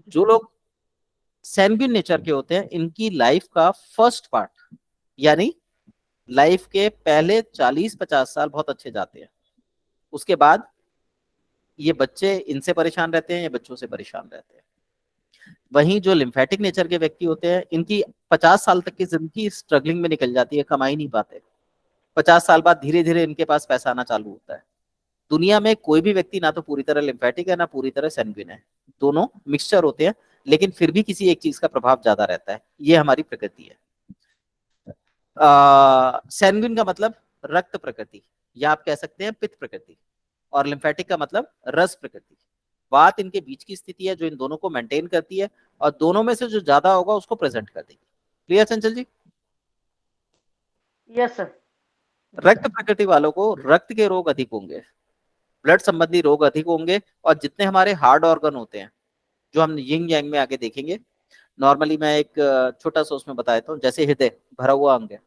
जो लोग सैंग्विन नेचर के होते हैं, इनकी लाइफ का फर्स्ट पार्ट, यानी लाइफ के पहले 40-50 साल बहुत अच्छे जाते हैं। उसके बाद ये बच्चे इनसे परेशान रहते हैं, ये बच्चों से परेशान रहते हैं। वहीं जो लिम्फेटिक नेचर के व्यक्ति होते हैं, इनकी 50 साल तक की जिंदगी स्ट्रगलिंग में निकल जाती है, कमा ही नहीं पाते। 50 साल बाद धीरे धीरे इनके पास पैसा आना चालू होता है। दुनिया में कोई भी व्यक्ति ना तो पूरी तरह लिम्फेटिक है ना पूरी तरह सैंग्विन है, दोनों मिक्सचर होते हैं। लेकिन फिर भी किसी एक चीज का प्रभाव ज्यादा रहता है, ये हमारी प्रकृति है। सैंग्विन का मतलब रक्त प्रकृति, या आप कह सकते हैं पित्त प्रकृति। और लिम्फेटिक का मतलब रस प्रकृति। बात इनके बीच की स्थिति है जो इन दोनों को मेंटेन करती है, और दोनों में से जो ज्यादा होगा उसको प्रेजेंट कर देगी। क्लियर चंचल जी? Yes sir. रक्त प्रकृति वालों को रक्त के रोग अधिक होंगे, ब्लड संबंधी रोग अधिक होंगे। और जितने हमारे हार्ड ऑर्गन होते हैं, जो हम यिंग यांग में आगे देखेंगे, नॉर्मली मैं एक छोटा सा उसमें बता देता हूँ। जैसे हृदय भरा हुआ अंग है,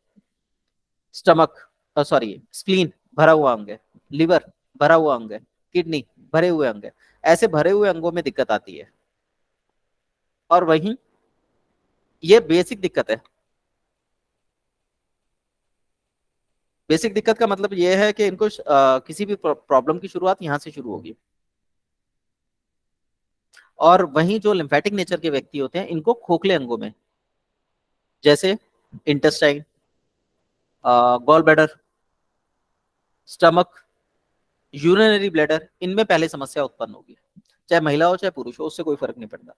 स्टमक सॉरी स्प्लीन भरा हुआ अंग है, लिवर भरा हुआ अंग है, किडनी भरे हुए अंग है। ऐसे भरे हुए अंगों में दिक्कत आती है। और वहीं ये बेसिक दिक्कत है। बेसिक दिक्कत का मतलब ये है कि इनको किसी भी प्रॉब्लम की शुरुआत यहाँ से शुरू होगी। और वहीं जो लिम्फेटिक नेचर के व्यक्ति होते हैं, इनको खोखले अंगों में, जैसे intestine, gall bladder, stomach, urinary bladder, इनमें पहले समस्या उत्पन्न होगी। चाहे महिला हो चाहे पुरुष हो, उससे कोई फर्क नहीं पड़ता।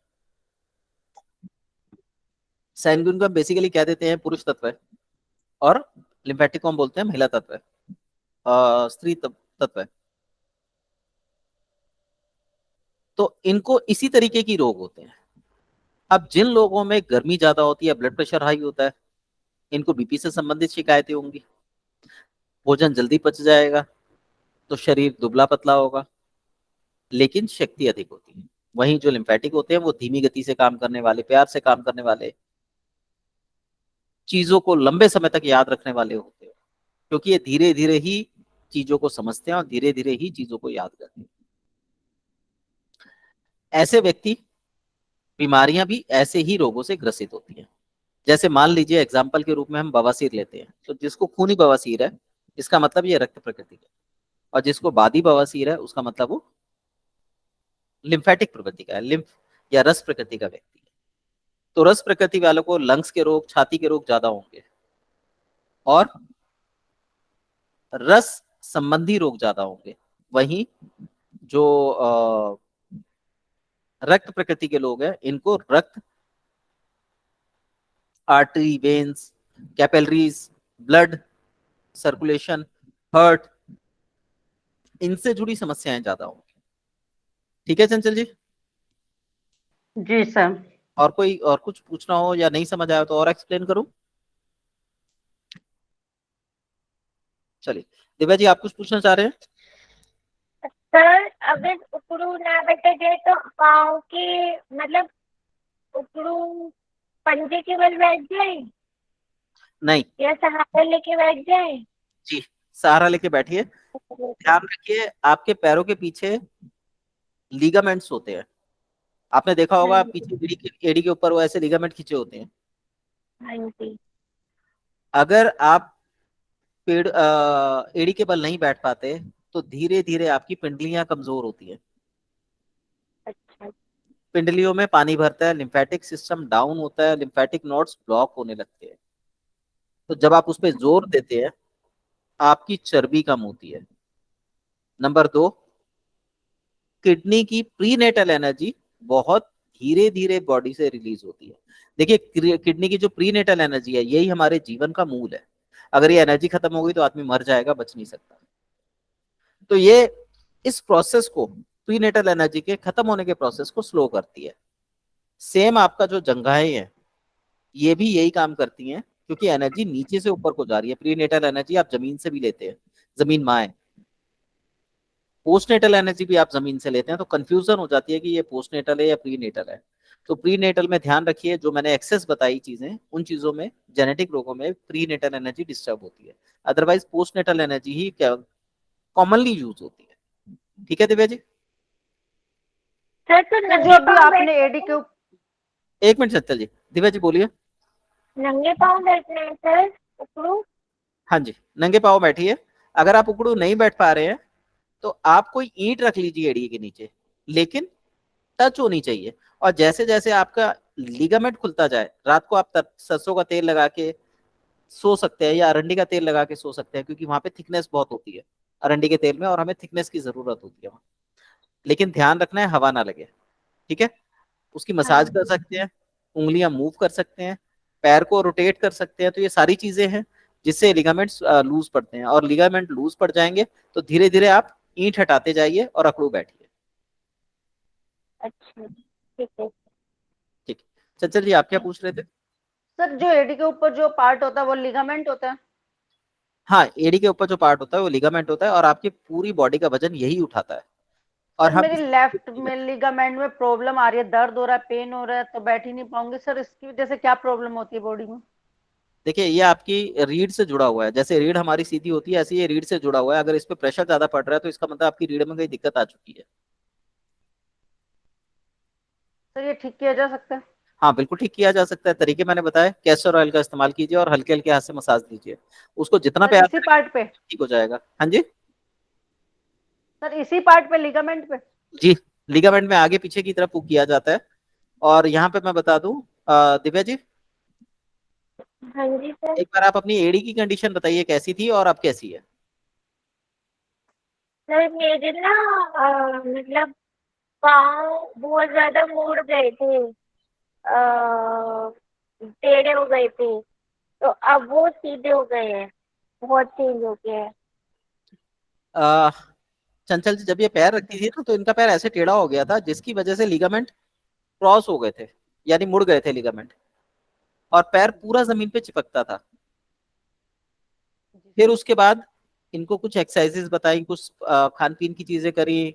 सैनगुइन को हम बेसिकली क्या देते हैं, पुरुष तत्व है। और लिम्फेटिक को हम बोलते हैं महिला तत्व है, स्त्री तत्व है। तो इनको इसी तरीके की रोग होते हैं। अब जिन लोगों में गर्मी ज्यादा होती है, ब्लड प्रेशर हाई होता है, इनको बीपी से संबंधित शिकायतें होंगी। भोजन जल्दी पच जाएगा तो शरीर दुबला पतला होगा, लेकिन शक्ति अधिक होती है। वहीं जो लिम्फेटिक होते हैं वो धीमी गति से काम करने वाले, प्यार से काम करने वाले, चीजों को लंबे समय तक याद रखने वाले होते हैं, क्योंकि ये धीरे धीरे ही चीजों को समझते हैं और धीरे धीरे ही चीजों को याद करते हैं। ऐसे व्यक्ति, बीमारियां भी ऐसे ही रोगों से ग्रसित होती हैं। जैसे मान लीजिए एग्जाम्पल के रूप में हम बवासीर लेते हैं, तो जिसको खूनी बवासीर है इसका मतलब ये रक्त प्रकृति का, और जिसको बादी बवासीर है उसका मतलब वो लिम्फेटिक प्रकृति का है, लिम्फ या रस प्रकृति का व्यक्ति है। तो रस प्रकृति वालों को लंग्स के रोग, छाती के रोग ज्यादा होंगे, और रस संबंधी रोग ज्यादा होंगे। वहीं जो रक्त प्रकृति के लोग हैं इनको रक्त, artery, veins, capillaries, blood circulation, heart, इनसे जुड़ी समस्याएं ज्यादा होंगी। ठीक है चंचल जी? जी सर। और कोई और कुछ पूछना हो या नहीं समझ आया तो और एक्सप्लेन करूं? चलिए दिव्या जी, आप कुछ पूछना चाह रहे हैं? सर अगर उकड़ू ना बैठे तो पाँव के मतलब उकड़ू पंजे के बल बैठ जाए नहीं या सहारा लेके बैठ जाए? जी, सहारा लेके बैठिए। ध्यान रखिए आपके पैरों के पीछे लिगामेंट्स होते हैं। आपने देखा हाँ होगा जी। पीछे एड़ी के ऊपर वो ऐसे लिगामेंट खींचे होते हैं। हाँ जी। अगर आप एड़ी के बल नहीं बैठ पाते तो धीरे धीरे आपकी पिंडलियां कमजोर होती है। अच्छा। पिंडलियों में पानी भरता है, लिम्फेटिक सिस्टम डाउन होता है, लिम्फेटिक नोड्स ब्लॉक होने लगते हैं। तो जब आप उस पर जोर देते हैं आपकी चर्बी कम होती है। नंबर दो, किडनी की प्रीनेटल एनर्जी बहुत धीरे धीरे बॉडी से रिलीज होती है। देखिए किडनी की जो प्रीनेटल एनर्जी है यही हमारे जीवन का मूल है। अगर ये एनर्जी खत्म हो गई तो आदमी मर जाएगा, बच नहीं सकता। तो ये इस प्रोसेस को, प्रीनेटल एनर्जी के खत्म होने के प्रोसेस को स्लो करती है। सेम आपका जो जंघाएं हैं ये भी यही काम करती हैं, क्योंकि एनर्जी नीचे से ऊपर को जा रही है। प्रीनेटल एनर्जी आप जमीन से भी लेते हैं, जमीन माँ है। पोस्टनेटल एनर्जी भी आप जमीन से लेते हैं, तो कंफ्यूजन हो जाती है कि ये पोस्टनेटल है या प्रीनेटल है। तो प्रीनेटल में ध्यान रखिए, जो मैंने एक्सेस बताई चीजें, उन चीजों में, जेनेटिक रोगों में प्रीनेटल एनर्जी डिस्टर्ब होती है। अदरवाइज पोस्टनेटल एनर्जी ही क्या कॉमनली यूज होती है। ठीक है दिव्या जी? सर तो सर जो नंगे अभी पाँव आपने बैठना एडी के है? एक मिनट चंचल जी, दिव्या जी बोलिए। नंगे पाँव बैठना है सर उकड़ू? हाँ जी, नंगे पाँव बैठिए। अगर आप उकड़ू नहीं बैठ पा रहे हैं तो आप कोई ईंट रख लीजिए एड़ी के नीचे, लेकिन टच होनी चाहिए। और जैसे जैसे आपका लिगामेंट खुलता जाए, रात को आप सरसों का तेल लगा के सो सकते हैं या अरंडी का तेल लगा के सो सकते हैं, क्योंकि वहां पे थिकनेस बहुत होती है अरंडी के तेल में, और हमें थिकनेस की जरूरत होती है वहां। लेकिन ध्यान रखना है हवा ना लगे। ठीक है? उसकी मसाज हाँ। कर सकते हैं, उंगलियां मूव कर सकते हैं, पैर को रोटेट कर सकते हैं। तो ये सारी चीजें हैं जिससे लिगामेंट्स लूज पड़ते हैं, और लिगामेंट लूज पड़ जाएंगे तो धीरे धीरे आप ईंट हटाते जाइए और अकड़ू बैठिए। अच्छा ठीक है। ठीक है चंचल जी, आप क्या पूछ रहे थे? सर जो एडी के ऊपर जो पार्ट होता है वो लिगामेंट होता है? हाँ, एड़ी के ऊपर जो पार्ट होता है वो लिगामेंट होता है, और आपकी पूरी बॉडी का वजन यही उठाता है। और सर हम मेरी लेफ्ट में लिगामेंट में प्रॉब्लम आ रही है, दर्द हो रहा है, पेन हो रहा है, तो बैठ ही नहीं पाऊंगी सर। इसकी वजह से क्या प्रॉब्लम होती है बॉडी में? देखिए ये आपकी रीढ़ से जुड़ा हुआ है। जैसे रीढ़ हमारी सीधी होती है, ऐसे ये रीढ़ से जुड़ा हुआ है। अगर इस पे प्रेशर ज्यादा पड़ रहा है तो इसका मतलब आपकी रीढ़ में कोई दिक्कत आ चुकी है। सर ये ठीक किया जा सकता है? हाँ बिल्कुल ठीक किया जा सकता है। तरीके मैंने बताए, कैस्टर ऑयल का इस्तेमाल कीजिए और हल्के हल्के हाथ से मसाज दीजिए। उसको जितना सर प्यार इसी करेंगे पार्ट पे? ठीक हो जाएगा। हाँ जी। सर इसी पार्ट पे, लिगामेंट पे? जी, लिगामेंट में आगे पीछे की तरफ किया जाता है। और यहाँ पे मैं बता दूं दिव्या जी, हाँ जी सर। एक बार आप अपनी एड़ी की कंडीशन बताइए कैसी थी और अब कैसी है। सर मेरे ना मतलब पाँव बहुत ज्यादा मुड़ गए थे, टेढ़े हो गए थे, तो अब वो सीधे हो गए हैं, बहुत चेंज हो गया है। अ, चंचल जी, जब ये पैर रखती थी ना तो इनका पैर ऐसे टेढ़ा हो गया था, जिसकी वजह से लिगामेंट क्रॉस हो गए थे, यानी मुड़ गए थे लिगामेंट, और पैर पूरा जमीन पे चिपकता था। जी फिर सर। उसके बाद इनको कुछ एक्सरसाइजेस बताई, कुछ खान पीन की चीजें करी।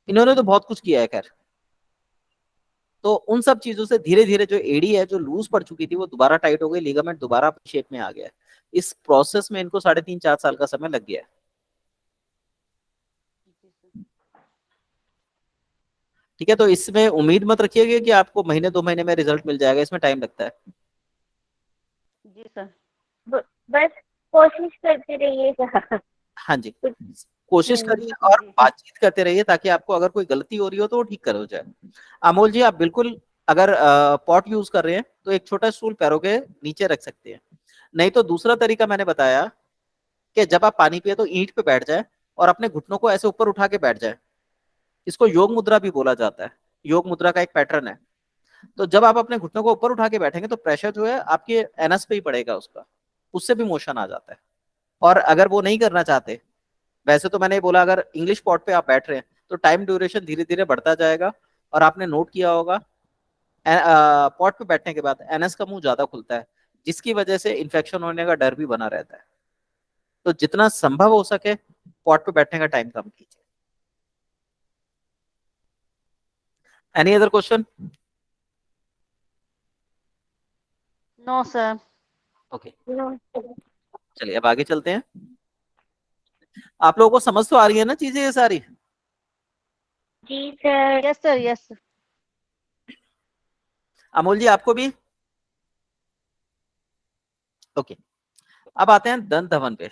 इन्होंने तो बहुत कुछ किया है खैर। तो उन सब चीजों से धीरे धीरे जो एड़ी है जो लूज पड़ चुकी थी वो दोबारा टाइट हो गई, लिगामेंट दोबारा शेप में आ गया है। इस प्रोसेस में इनको 3.5 4 साल का समय लग गया है। जी सर। ठीक है, तो इसमें उम्मीद मत रखिएगा कि आपको महीने 2 महीने में रिजल्ट मिल जाएगा, इसमें टाइम लगता है। जी सर। बस कोशिश करते रहिएगा। हाँ जी, कोशिश करिए और जी बातचीत करते रहिए, ताकि आपको अगर कोई गलती हो रही हो तो वो ठीक कर हो जाए। अमोल जी, आप बिल्कुल अगर पॉट यूज कर रहे हैं तो एक छोटा स्टूल पैरों के नीचे रख सकते हैं। नहीं तो दूसरा तरीका मैंने बताया कि जब आप पानी पिए तो ईंट पे बैठ जाए और अपने घुटनों को ऐसे ऊपर उठा के बैठ जाए। इसको योग मुद्रा भी बोला जाता है, योग मुद्रा का एक पैटर्न है। तो जब आप अपने घुटनों को ऊपर उठा के बैठेंगे तो प्रेशर जो है आपके एनस पे ही पड़ेगा उसका, उससे भी मोशन आ जाता है। और अगर वो नहीं करना चाहते, वैसे तो मैंने बोला अगर इंग्लिश पॉट पे आप बैठ रहे हैं तो टाइम ड्यूरेशन धीरे धीरे बढ़ता जाएगा। और आपने नोट किया होगा पॉट पे बैठने के बाद एनएस का मुंह ज्यादा खुलता है, जिसकी वजह से इन्फेक्शन होने का डर भी बना रहता है। तो जितना संभव हो सके पॉट पे बैठने का टाइम कम कीजिए। Any other question? No sir. Okay, no. चलिए अब आगे चलते हैं। आप लोगों को समझ तो आ रही है ना चीजें ये सारी? जी sir. Yes sir, yes sir. Amol ji आपको भी? ओके, अब आते हैं दंत धवन पे।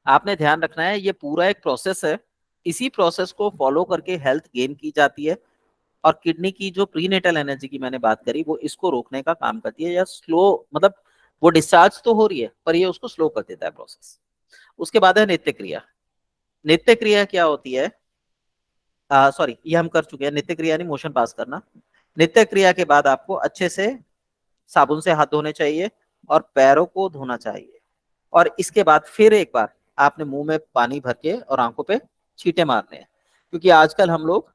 आपने ध्यान रखना है ये पूरा एक प्रोसेस है, इसी प्रोसेस को फॉलो करके हेल्थ गेन की जाती है। और किडनी की जो प्रीनेटल एनर्जी की मैंने बात करी वो इसको रोकने का काम करती है, या स्लो, मतलब वो डिस्चार्ज तो हो रही है पर ये उसको स्लो कर देता है प्रोसेस। उसके बाद है नित्य क्रिया। नित्य क्रिया क्या होती है? सॉरी, ये हम कर चुके हैं। नित्य क्रिया नहीं, मोशन पास करना। नित्य क्रिया के बाद आपको अच्छे से साबुन से हाथ धोने चाहिए और पैरों को धोना चाहिए। और इसके बाद फिर एक बार आपने मुंह में पानी भर के और आंखों पे छींटे मारने हैं, क्योंकि आजकल हम लोग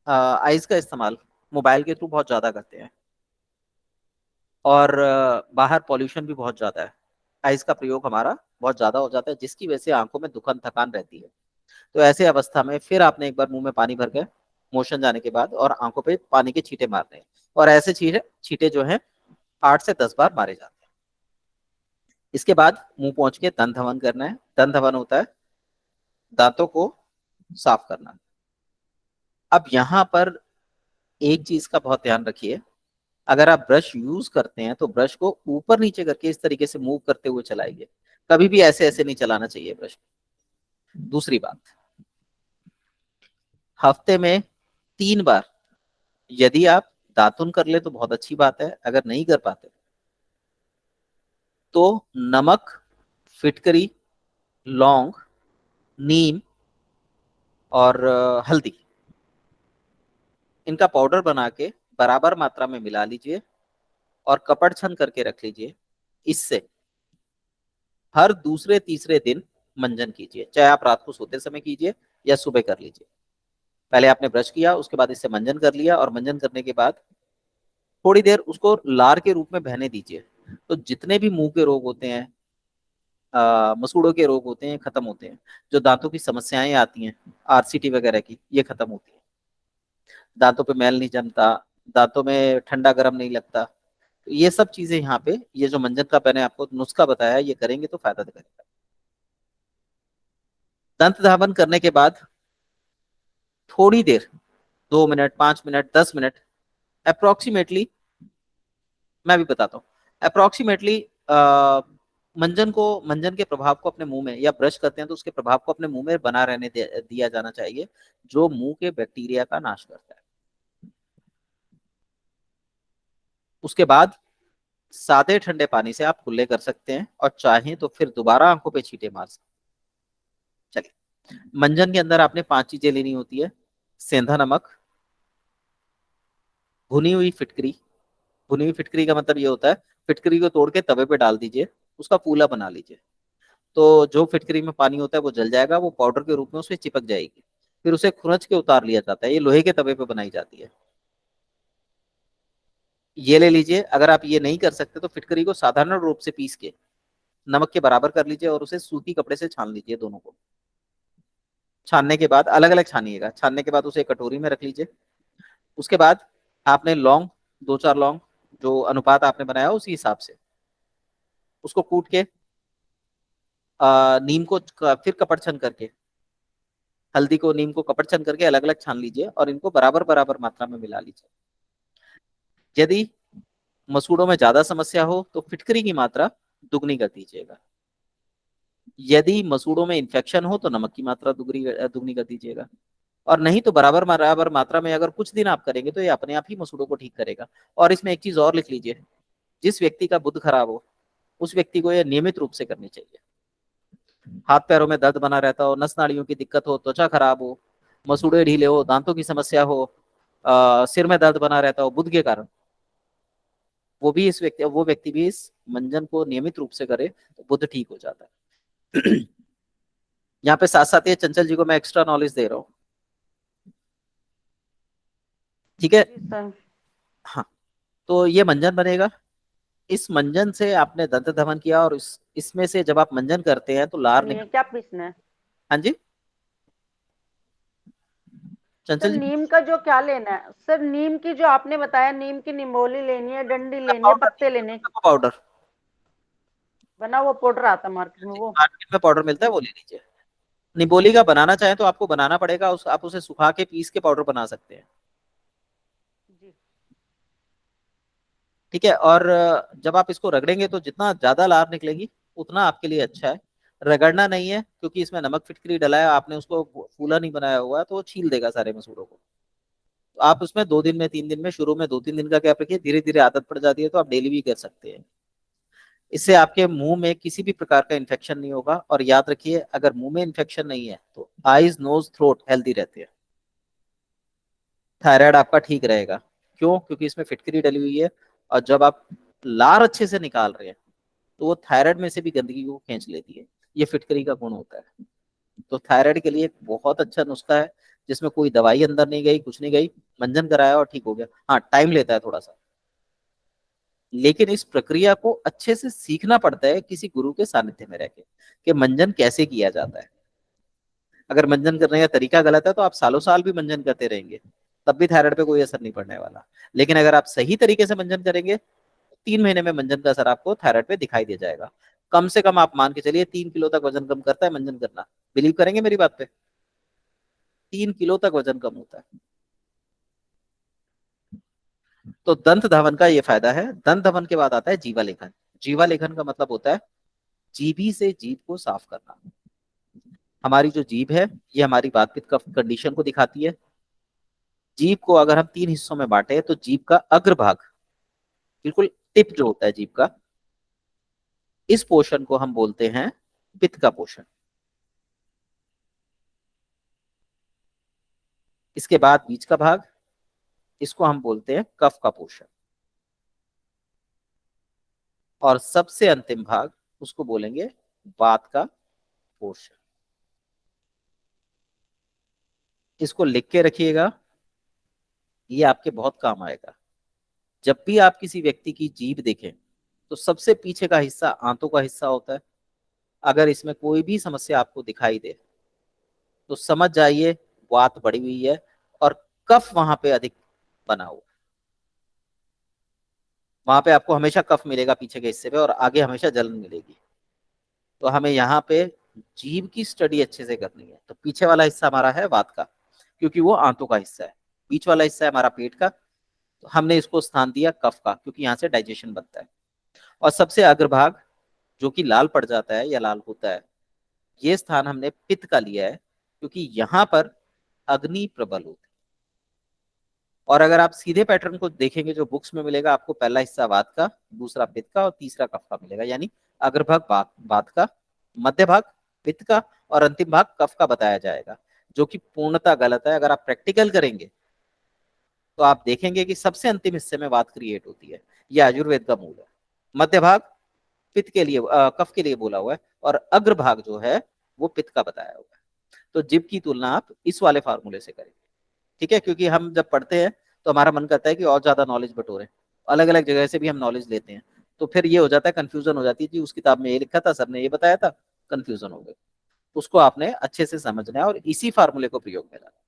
आइस का इस्तेमाल मोबाइल के थ्रू बहुत ज्यादा करते हैं। और बाहर पॉल्यूशन भी बहुत ज्यादा है, आइस का प्रयोग हमारा बहुत ज्यादा हो जाता है, जिसकी वजह से आंखों में दुखन थकान रहती है। तो ऐसे अवस्था में फिर आपने एक बार मुंह में पानी भर के मोशन जाने के बाद और आंखों पे पानी के छींटे मारने हैं। और ऐसे छींटे छींटे जो हैं 8 से 10 बार मारे जाते हैं। इसके बाद मुंह पहुंच के दंत धवन करना है। दंत धवन होता है दांतों को साफ करना। अब यहाँ पर एक चीज का बहुत ध्यान रखिए, अगर आप ब्रश यूज करते हैं तो ब्रश को ऊपर नीचे करके इस तरीके से मूव करते हुए चलाइए, कभी भी ऐसे ऐसे नहीं चलाना चाहिए ब्रश। दूसरी बात, हफ्ते में 3 बार यदि आप दातुन कर ले तो बहुत अच्छी बात है, अगर नहीं कर पाते तो नमक, फिटकरी, लौंग, नीम और हल्दी, इनका पाउडर बना के बराबर मात्रा में मिला लीजिए और कपड़ छन करके रख लीजिए। इससे हर दूसरे तीसरे दिन मंजन कीजिए, चाहे आप रात को सोते समय कीजिए या सुबह कर लीजिए। पहले आपने ब्रश किया, उसके बाद इससे मंजन कर लिया, और मंजन करने के बाद थोड़ी देर उसको लार के रूप में बहने दीजिए। तो जितने भी मुंह के रोग होते हैं, मसूड़ों के रोग होते हैं, खत्म होते हैं। जो दांतों की समस्याएं आती हैं, आरसीटी वगैरह की, ये खत्म होती है। दांतों पे मैल नहीं जमता, दांतों में ठंडा गर्म नहीं लगता। तो ये सब चीजें यहाँ पे, ये जो मंजन का मैंने आपको नुस्खा बताया, ये करेंगे तो फायदा करेगा। दंत धावन करने के बाद थोड़ी देर, 2 मिनट, 5 मिनट, 10 मिनट, अप्रोक्सीमेटली, मैं भी बताता हूँ, अप्रोक्सीमेटली मंजन के प्रभाव को अपने मुंह में, या ब्रश करते हैं तो उसके प्रभाव को अपने मुंह में बना रहने दिया जाना चाहिए, जो मुंह के बैक्टीरिया का नाश करता है। उसके बाद सादे ठंडे पानी से आप कुल्ले कर सकते हैं, और चाहें तो फिर दोबारा आंखों पे छींटे मार सकते हैं। चलिए, मंजन के अंदर आपने 5 चीजें लेनी होती है: सेंधा नमक, भुनी हुई फिटकरी। भुनी हुई फिटकरी का मतलब ये होता है, फिटकरी को तोड़ के तवे पे डाल दीजिए, उसका पूला बना लीजिए। तो जो फिटकरी में पानी होता है वो जल जाएगा, वो पाउडर के रूप में उसमें चिपक जाएगी। फिर उसे खुरच के उतार लिया जाता है, ये लोहे के तवे पे बनाई जाती है। ये ले लीजिए। अगर आप ये नहीं कर सकते तो फिटकरी को साधारण रूप से पीस के नमक के बराबर कर लीजिए और उसे सूती कपड़े से छान लीजिए, दोनों को। छानने के बाद अलग अलग छानिएगा, छानने के बाद उसे कटोरी में रख लीजिए। उसके बाद आपने लौंग, 2-4 लौंग, जो अनुपात आपने बनाया उसी हिसाब से उसको कूट के नीम को फिर कपड़ छन करके हल्दी को, नीम को कपड़चन करके अलग अलग छान लीजिए और इनको बराबर बराबर मात्रा में मिला लीजिए। यदि मसूड़ों में ज्यादा समस्या हो तो फिटकरी की मात्रा दुगनी कर दीजिएगा। यदि मसूड़ों में इन्फेक्शन हो तो नमक की मात्रा दुगनी कर दीजिएगा। और नहीं तो बराबर बराबर मात्रा में अगर कुछ दिन आप करेंगे तो ये अपने आप ही मसूड़ों को ठीक करेगा। और इसमें एक चीज और लिख लीजिए, जिस व्यक्ति का बुध खराब हो उस व्यक्ति को यह नियमित रूप से करनी चाहिए। हाथ पैरों में दर्द बना रहता हो, नस नाड़ियों की दिक्कत हो, त्वचा खराब हो, मसूड़े ढीले हो, दांतों की समस्या हो, सिर में दर्द बना रहता हो बुध के कारण, वो व्यक्ति भी इस मंजन को नियमित रूप से करे तो बुध ठीक हो जाता है। यहाँ पे साथ साथ ये चंचल जी को मैं एक्स्ट्रा नॉलेज दे रहा हूँ, ठीक है। जी सर। हाँ, तो ये मंजन बनेगा। इस मंजन से आपने दंत धवन किया और इसमें से जब आप मंजन करते हैं तो लार नहीं निकल। क्या पीसना है हाँ जी सर? चंचल जी, नीम का जो क्या लेना है सर? नीम की जो आपने बताया, नीम की निमोली लेनी है, डंडी लेनी है, पत्ते लेने हैं। पाउडर बना हुआ पाउडर आता मार्केट में वो? मार्केट में पाउडर मिलता है, वो ले लीजिए। निबोली का बनाना चाहें तो आपको बनाना पड़ेगा, आप उसे सुखा के पीस के पाउडर बना सकते हैं, जी। ठीक है। और जब आप इसको रगड़ेंगे तो जितना ज्यादा लार निकलेगी उतना आपके लिए अच्छा है। रगड़ना नहीं है क्योंकि इसमें नमक फिटकरी डला है, आपने उसको फूला नहीं बनाया हुआ है तो वो छील देगा सारे मसूड़ों को। तो आप उसमें 2 दिन में 3 दिन में, शुरू में 2-3 दिन का गैप रखिए, धीरे धीरे आदत पड़ जाती है तो आप डेली भी कर सकते हैं। इससे आपके मुंह में किसी भी प्रकार का इन्फेक्शन नहीं होगा। और याद रखिए, अगर मुंह में इन्फेक्शन नहीं है तो आईज, नोज, थ्रोट हेल्दी रहते हैं। थायराइड आपका ठीक रहेगा। क्यों? क्योंकि इसमें फिटकरी डली हुई है। और जब आप लार अच्छे से निकाल रहे हैं तो वो थायराइड में से भी गंदगी को खींच लेती है। ये फिटकरी का गुण होता है। तो थायराइड के लिए एक बहुत अच्छा नुस्खा है, जिसमें कोई दवाई अंदर नहीं गई, कुछ नहीं गई, मंजन कराया और ठीक हो गया। हाँ, टाइम लेता है थोड़ा सा, लेकिन इस प्रक्रिया को अच्छे से सीखना पड़ता है किसी गुरु के सानिध्य में रहकर कि मंजन कैसे किया जाता है। अगर मंजन करने का तरीका गलत है तो आप सालों साल भी मंजन करते रहेंगे, तब भी थायराइड पे कोई असर नहीं पड़ने वाला। लेकिन अगर आप सही तरीके से मंजन करेंगे, 3 महीने में मंजन का असर आपको थायराइड पे दिखाई दे जाएगा। कम से कम आप मान के चलिए 3 किलो तक वजन कम करता है मंजन करना। बिलीव करेंगे मेरी बात पे? 3 किलो तक वजन कम होता है। तो दंत धावन का ये फायदा है। दंत धावन के बाद आता है जीवा लेखन। जीवा लेखन का मतलब होता है जीभी से जीभ को साफ करना। हमारी जो जीभ है ये हमारी बात पित्त कंडीशन को दिखाती है। जीभ को अगर हम 3 हिस्सों में बांटे तो जीभ का अग्रभाग, बिल्कुल टिप जो होता है जीभ का, इस पोर्शन को हम बोलते हैं पित्त का पोर्शन। इसके बाद बीच का भाग, इसको हम बोलते हैं कफ का पोर्शन। और सबसे अंतिम भाग, उसको बोलेंगे वात का पोर्शन। इसको लिख के रखिएगा, ये आपके बहुत काम आएगा। जब भी आप किसी व्यक्ति की जीभ देखें तो सबसे पीछे का हिस्सा आंतों का हिस्सा होता है। अगर इसमें कोई भी समस्या आपको दिखाई दे तो समझ जाइए वात बढ़ी हुई है और कफ वहां पे अधिक बना हुआ है। वहां पे आपको हमेशा कफ मिलेगा पीछे के हिस्से पे, और आगे हमेशा जलन मिलेगी। तो हमें यहाँ पे जीभ की स्टडी अच्छे से करनी है। तो पीछे वाला हिस्सा हमारा है वात का, क्योंकि वो आंतों का हिस्सा है। बीच वाला हिस्सा है हमारा पेट का, तो हमने इसको स्थान दिया कफ का, क्योंकि यहाँ से डाइजेशन बनता है। और सबसे अग्रभाग जो कि लाल पड़ जाता है या लाल होता है, ये स्थान हमने पित्त का लिया है, क्योंकि यहाँ पर अग्नि प्रबल होती है। और अगर आप सीधे पैटर्न को देखेंगे जो बुक्स में मिलेगा आपको, पहला हिस्सा वात का, दूसरा पित्त का और तीसरा कफ का मिलेगा। यानी अग्रभाग वात का, मध्य भाग पित्त का और अंतिम भाग कफ का बताया जाएगा, जो कि पूर्णतः गलत है। अगर आप प्रैक्टिकल करेंगे तो आप देखेंगे कि सबसे अंतिम हिस्से में वात क्रिएट होती है। यह आयुर्वेद का मूल है। मध्य भाग पित्त के लिए, कफ के लिए बोला हुआ है, और अग्रभाग जो है वो पित्त का बताया हुआ है। तो जिब की तुलना आप इस वाले फार्मूले से करेंगे, ठीक है। क्योंकि हम जब पढ़ते हैं तो हमारा मन करता है कि और ज्यादा नॉलेज बटोरें, अलग अलग जगह से भी हम नॉलेज लेते हैं, तो फिर ये हो जाता है, कंफ्यूजन हो जाती है कि उस किताब में ये लिखा था, सर ने ये बताया था, कंफ्यूजन हो गई। उसको आपने अच्छे से समझना है और इसी फार्मूले को प्रयोग में लाना।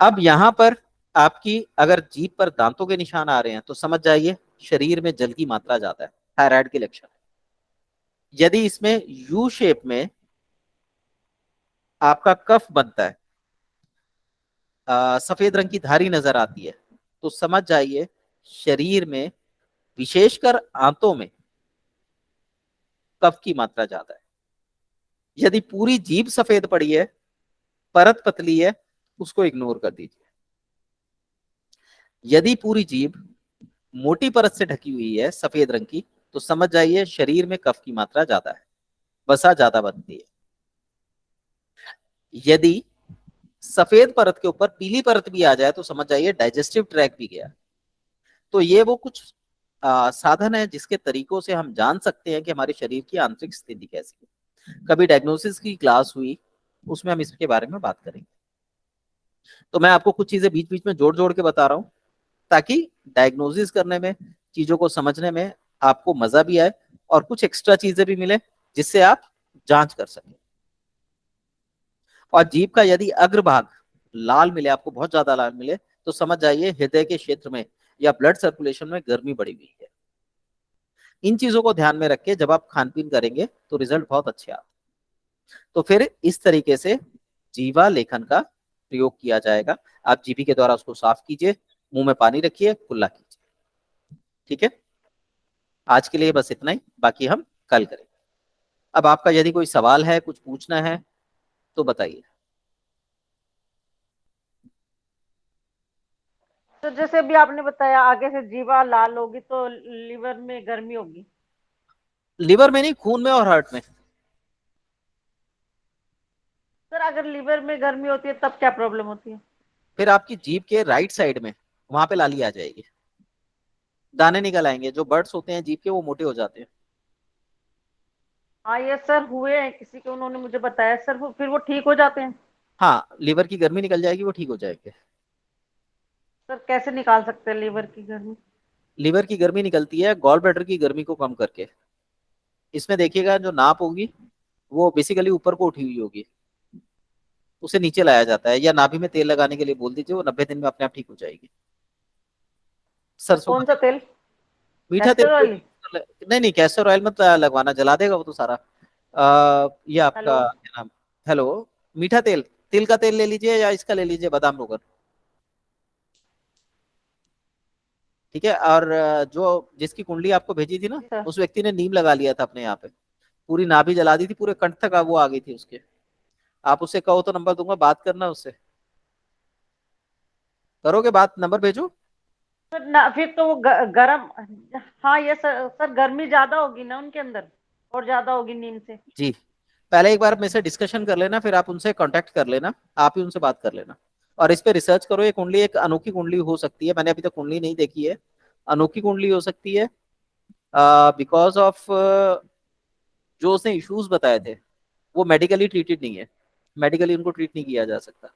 अब यहाँ पर आपकी अगर जीभ पर दांतों के निशान आ रहे हैं तो समझ जाइए शरीर में जल की मात्रा ज्यादा है, थायराइड के लक्षण है। यदि इसमें यू शेप में आपका कफ बनता है, सफेद रंग की धारी नजर आती है, तो समझ जाइए शरीर में, विशेषकर आंतों में कफ की मात्रा ज्यादा है। यदि पूरी जीभ सफेद पड़ी है, परत पतली है, उसको इग्नोर कर दीजिए। यदि पूरी जीभ मोटी परत से ढकी हुई है सफेद रंग की, तो समझ जाइए शरीर में कफ की मात्रा ज्यादा है, वसा ज्यादा बनती है। यदि सफेद परत के ऊपर पीली परत भी आ जाए तो समझ जाइए डाइजेस्टिव ट्रैक भी गया। तो ये वो कुछ साधन है जिसके तरीकों से हम जान सकते हैं कि हमारे शरीर की आंतरिक स्थिति कैसी है। कभी डायग्नोसिस की क्लास हुई, उसमें हम इसके बारे में बात करेंगे। तो मैं आपको कुछ चीजें बीच बीच में जोड़ जोड़ के बता रहा हूँ, ताकि डायग्नोसिस करने में, चीजों को समझने में आपको मजा भी आए और कुछ एक्स्ट्रा चीजें भी मिले जिससे आप जांच कर सकें। और जीभ का यदि अग्रभाग लाल मिले, आपको बहुत ज्यादा लाल मिले, तो समझ जाइए हृदय के क्षेत्र में या ब्लड सर्कुलेशन में गर्मी बढ़ी हुई है। इन चीजों को ध्यान में रख के जब आप खान पीन करेंगे तो रिजल्ट बहुत अच्छे आते हैं। तो फिर इस तरीके से जीवा लेखन का प्रयोग किया जाएगा। आप जीभी के द्वारा उसको साफ कीजिए, मुंह में पानी रखिए, कुल्ला कीजिए। ठीक है, आज के लिए बस इतना ही, बाकी हम कल करेंगे। अब आपका यदि कोई सवाल है, कुछ पूछना है तो बताइए। तो जैसे अभी आपने बताया आगे से जीवा लाल होगी तो लीवर में गर्मी होगी। लिवर में नहीं, खून में और हार्ट में। सर अगर लीवर में गर्मी होती है तब क्या प्रॉब्लम होती है? फिर आपकी जीभ के राइट साइड में, वहां पे लाली आ जाएगी, दाने निकल आएंगे, जो बर्ड्स होते हैं जीभ के वो मोटे हो जाते हैं। हाँ ये सर हुए हैं किसी के, उन्होंने मुझे बताया सर, फिर वो ठीक हो जाते हैं? हाँ, लीवर की गर्मी निकल जाएगी, वो ठीक हो जाएंगे। सर कैसे निकाल सकते हैं लीवर की गर्मी? लीवर की गर्मी निकलती है गॉल ब्लैडर की गर्मी को कम करके। इसमें देखिएगा जो नाप होगी वो बेसिकली ऊपर को उठी हुई होगी, उसे नीचे लाया जाता है, या नाभि में तेल लगाने के लिए बोल दीजिए, वो 90 दिन में अपने आप ठीक हो जाएगी। सर सरसों का कौन सा तेल, तेल? मीठा तेल कैस्टर कोई। ऑयल? नहीं नहीं, कैस्टर ऑयल मत लगवाना, जला देगा वो तो सारा। ये हेलो। आपका क्या नाम, हेलो, मीठा तेल, तिल का तेल ले लीजिए या इसका ले लीजिए, बादाम रोगन। ठीक है। और जो जिसकी कुंडली आपको भेजी थी ना, जी सर। उस व्यक्ति ने नीम लगा लिया था अपने यहाँ पे, पूरी नाभि जला दी थी, पूरे कंठ तक वो आ गई थी उसके। आप उससे कहो तो नंबर दूंगा, बात करना उससे। करोगे बात, नंबर भेजो। सर ना फिर तो वो गरम। हाँ ये सर, सर गर्मी ज्यादा होगी ना उनके अंदर, और ज्यादा होगी नींद से। जी, पहले एक बार मेरे से डिस्कशन कर लेना, फिर आप उनसे कांटेक्ट कर लेना, आप ही उनसे बात कर लेना। और इस पे रिसर्च करो, ये कुंडली एक अनोखी कुंडली हो सकती है, मैंने अभी तक कुंडली नहीं देखी है। अनोखी कुंडली हो सकती है, बिकॉज ऑफ जो उसने इश्यूज बताए थे वो मेडिकली ट्रीटेड नहीं है, मेडिकली उनको ट्रीट नहीं किया जा सकता।